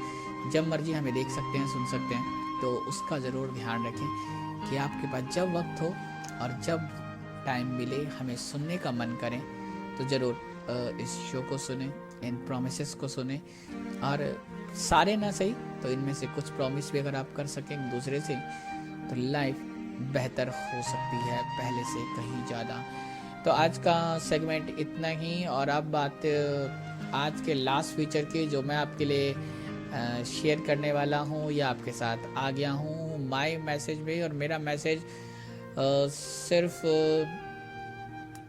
जब मर्ज़ी हमें देख सकते हैं, सुन सकते हैं। तो उसका ज़रूर ध्यान रखें कि आपके पास जब वक्त हो और जब टाइम मिले, हमें सुनने का मन करें तो ज़रूर इस शो को सुने, इन प्रॉमिसेस को सुने। और सारे ना सही तो इनमें से कुछ प्रॉमिस भी अगर आप कर सकें एक दूसरे से तो लाइफ बेहतर हो सकती है पहले से कहीं ज़्यादा। तो आज का सेगमेंट इतना ही। और अब बात आज के लास्ट फीचर की, जो मैं आपके लिए शेयर करने वाला हूँ या आपके साथ आ गया हूँ माय मैसेज में। और मेरा मैसेज सिर्फ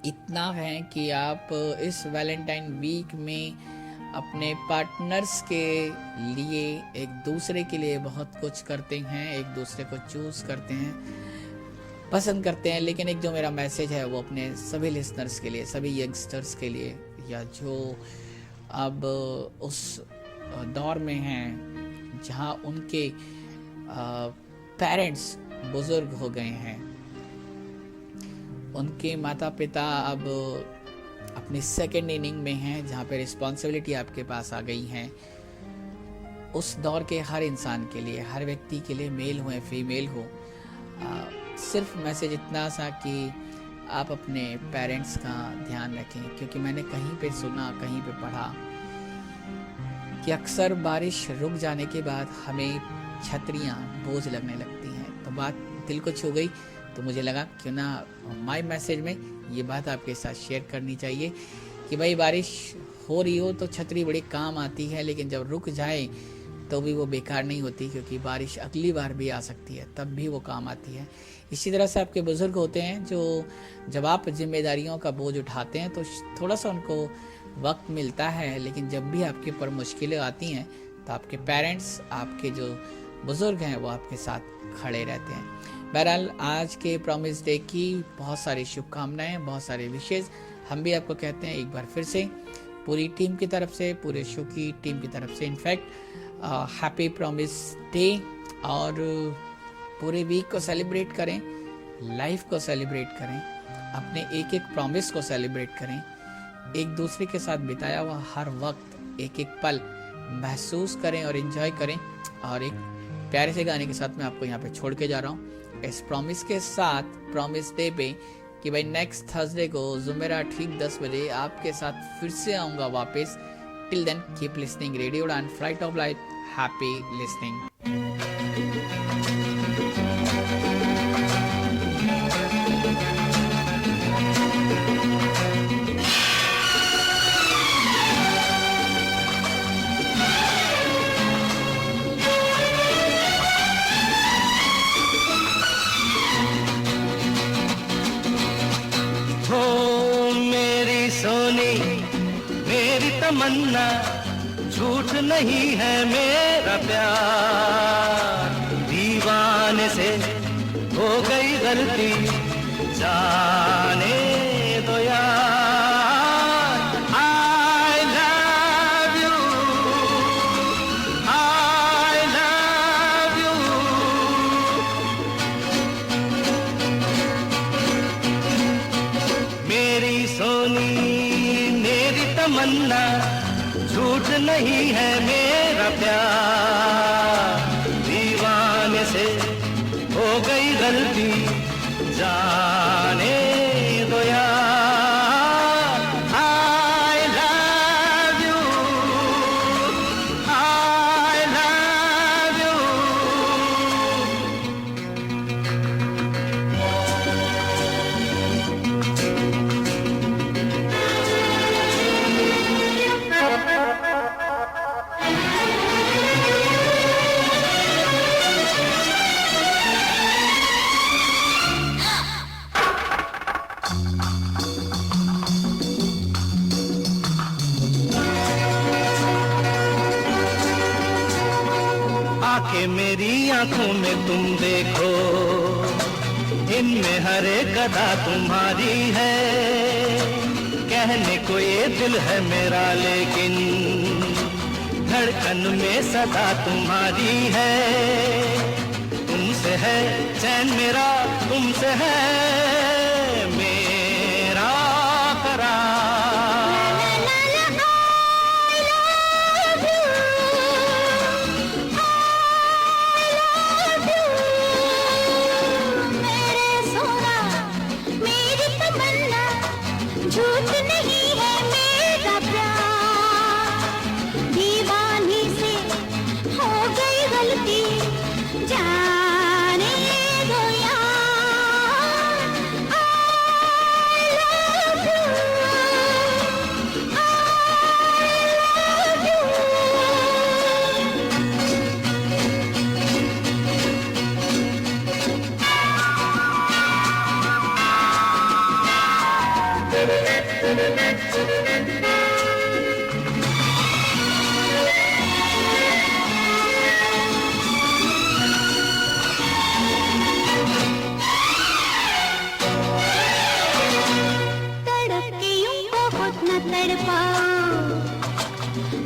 इतना है कि आप इस वैलेंटाइन वीक में अपने पार्टनर्स के लिए, एक दूसरे के लिए बहुत कुछ करते हैं, एक दूसरे को चूज़ करते हैं, पसंद करते हैं। लेकिन एक जो मेरा मैसेज है वो अपने सभी लिसनर्स के लिए, सभी यंगस्टर्स के लिए, या जो अब उस दौर में हैं जहां उनके पेरेंट्स बुजुर्ग हो गए हैं, उनके माता पिता अब अपनी सेकेंड इनिंग में हैं, जहाँ पे रिस्पॉन्सिबिलिटी आपके पास आ गई हैं। उस दौर के हर इंसान के लिए, हर व्यक्ति के लिए, मेल हो या फीमेल हो, सिर्फ मैसेज इतना सा कि आप अपने पेरेंट्स का ध्यान रखें। क्योंकि मैंने कहीं पे सुना, कहीं पे पढ़ा कि अक्सर बारिश रुक जाने के बाद हमें छतरियाँ बोझ लगने लगती हैं। तो बात दिल को छू गई, तो मुझे लगा क्यों ना माय मैसेज में ये बात आपके साथ शेयर करनी चाहिए कि भाई बारिश हो रही हो तो छतरी बड़ी काम आती है, लेकिन जब रुक जाए तो भी वो बेकार नहीं होती, क्योंकि बारिश अगली बार भी आ सकती है, तब भी वो काम आती है। इसी तरह से आपके बुजुर्ग होते हैं जो जब आप जिम्मेदारियों का बोझ उठाते हैं तो थोड़ा सा उनको वक्त मिलता है, लेकिन जब भी आपके ऊपर मुश्किलें आती हैं तो आपके पेरेंट्स, आपके जो बुजुर्ग हैं, वो आपके साथ खड़े रहते हैं। बहरहाल आज के प्रॉमिस डे की बहुत सारी शुभकामनाएं, बहुत सारे विशेष हम भी आपको कहते हैं एक बार फिर से, पूरी टीम की तरफ से, पूरे शो की टीम की तरफ से इनफैक्ट हैप्पी प्रॉमिस डे। और पूरे वीक को सेलिब्रेट करें, लाइफ को सेलिब्रेट करें, अपने एक एक प्रॉमिस को सेलिब्रेट करें, एक दूसरे के साथ बिताया हुआ हर वक्त, एक एक पल महसूस करें और एंजॉय करें। और एक प्यारे से गाने के साथ मैं आपको यहाँ पे छोड़ के जा रहा हूँ इस प्रॉमिस के साथ, प्रॉमिस डे पे, कि भाई नेक्स्ट थर्सडे को जुमेरात ठीक 10 बजे आपके साथ फिर से आऊँगा वापस। Till then keep listening radio Udaan, flight of life. Happy listening. तमन्ना झूठ नहीं है मेरा प्यार, दीवाने से हो गई गलती जाने दो यार। I love you, I love you। मेरी सोनी मेरी तमन्ना झूठ नहीं है मेरा प्यार, दीवाने से हो गई गलती जाने दो यार। I love you, I love you। आके मेरी आंखों में तुम देखो, इनमें हर एक अदा तुम्हारी है। कहने को ये दिल है मेरा, लेकिन धड़कन में सदा तुम्हारी है। तुमसे है चैन मेरा, तुमसे है मेरा करार। झूठ नहीं है मेरा प्यार, दीवानी से हो गई गलती जाने दो यार। I love you, I love you।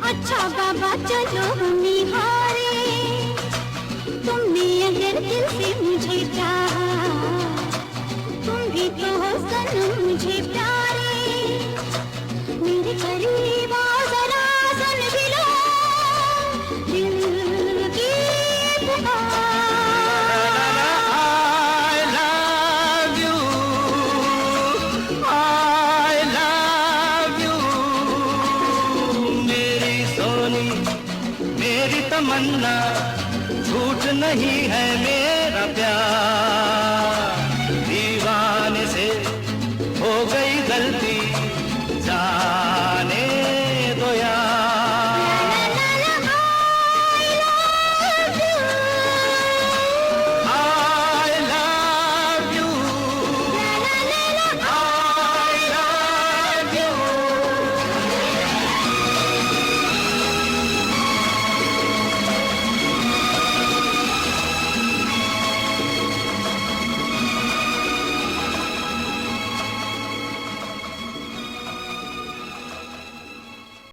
अच्छा बाबा चलो निहारे, तुमने अगर दिल से मुझे चाहा, तुम भी तो हो करीब आओ जरा सुन भी लो दिल की पुकार। I love you, I love you, मेरी सोनी मेरी तमन्ना, झूठ नहीं है मेरा प्यार।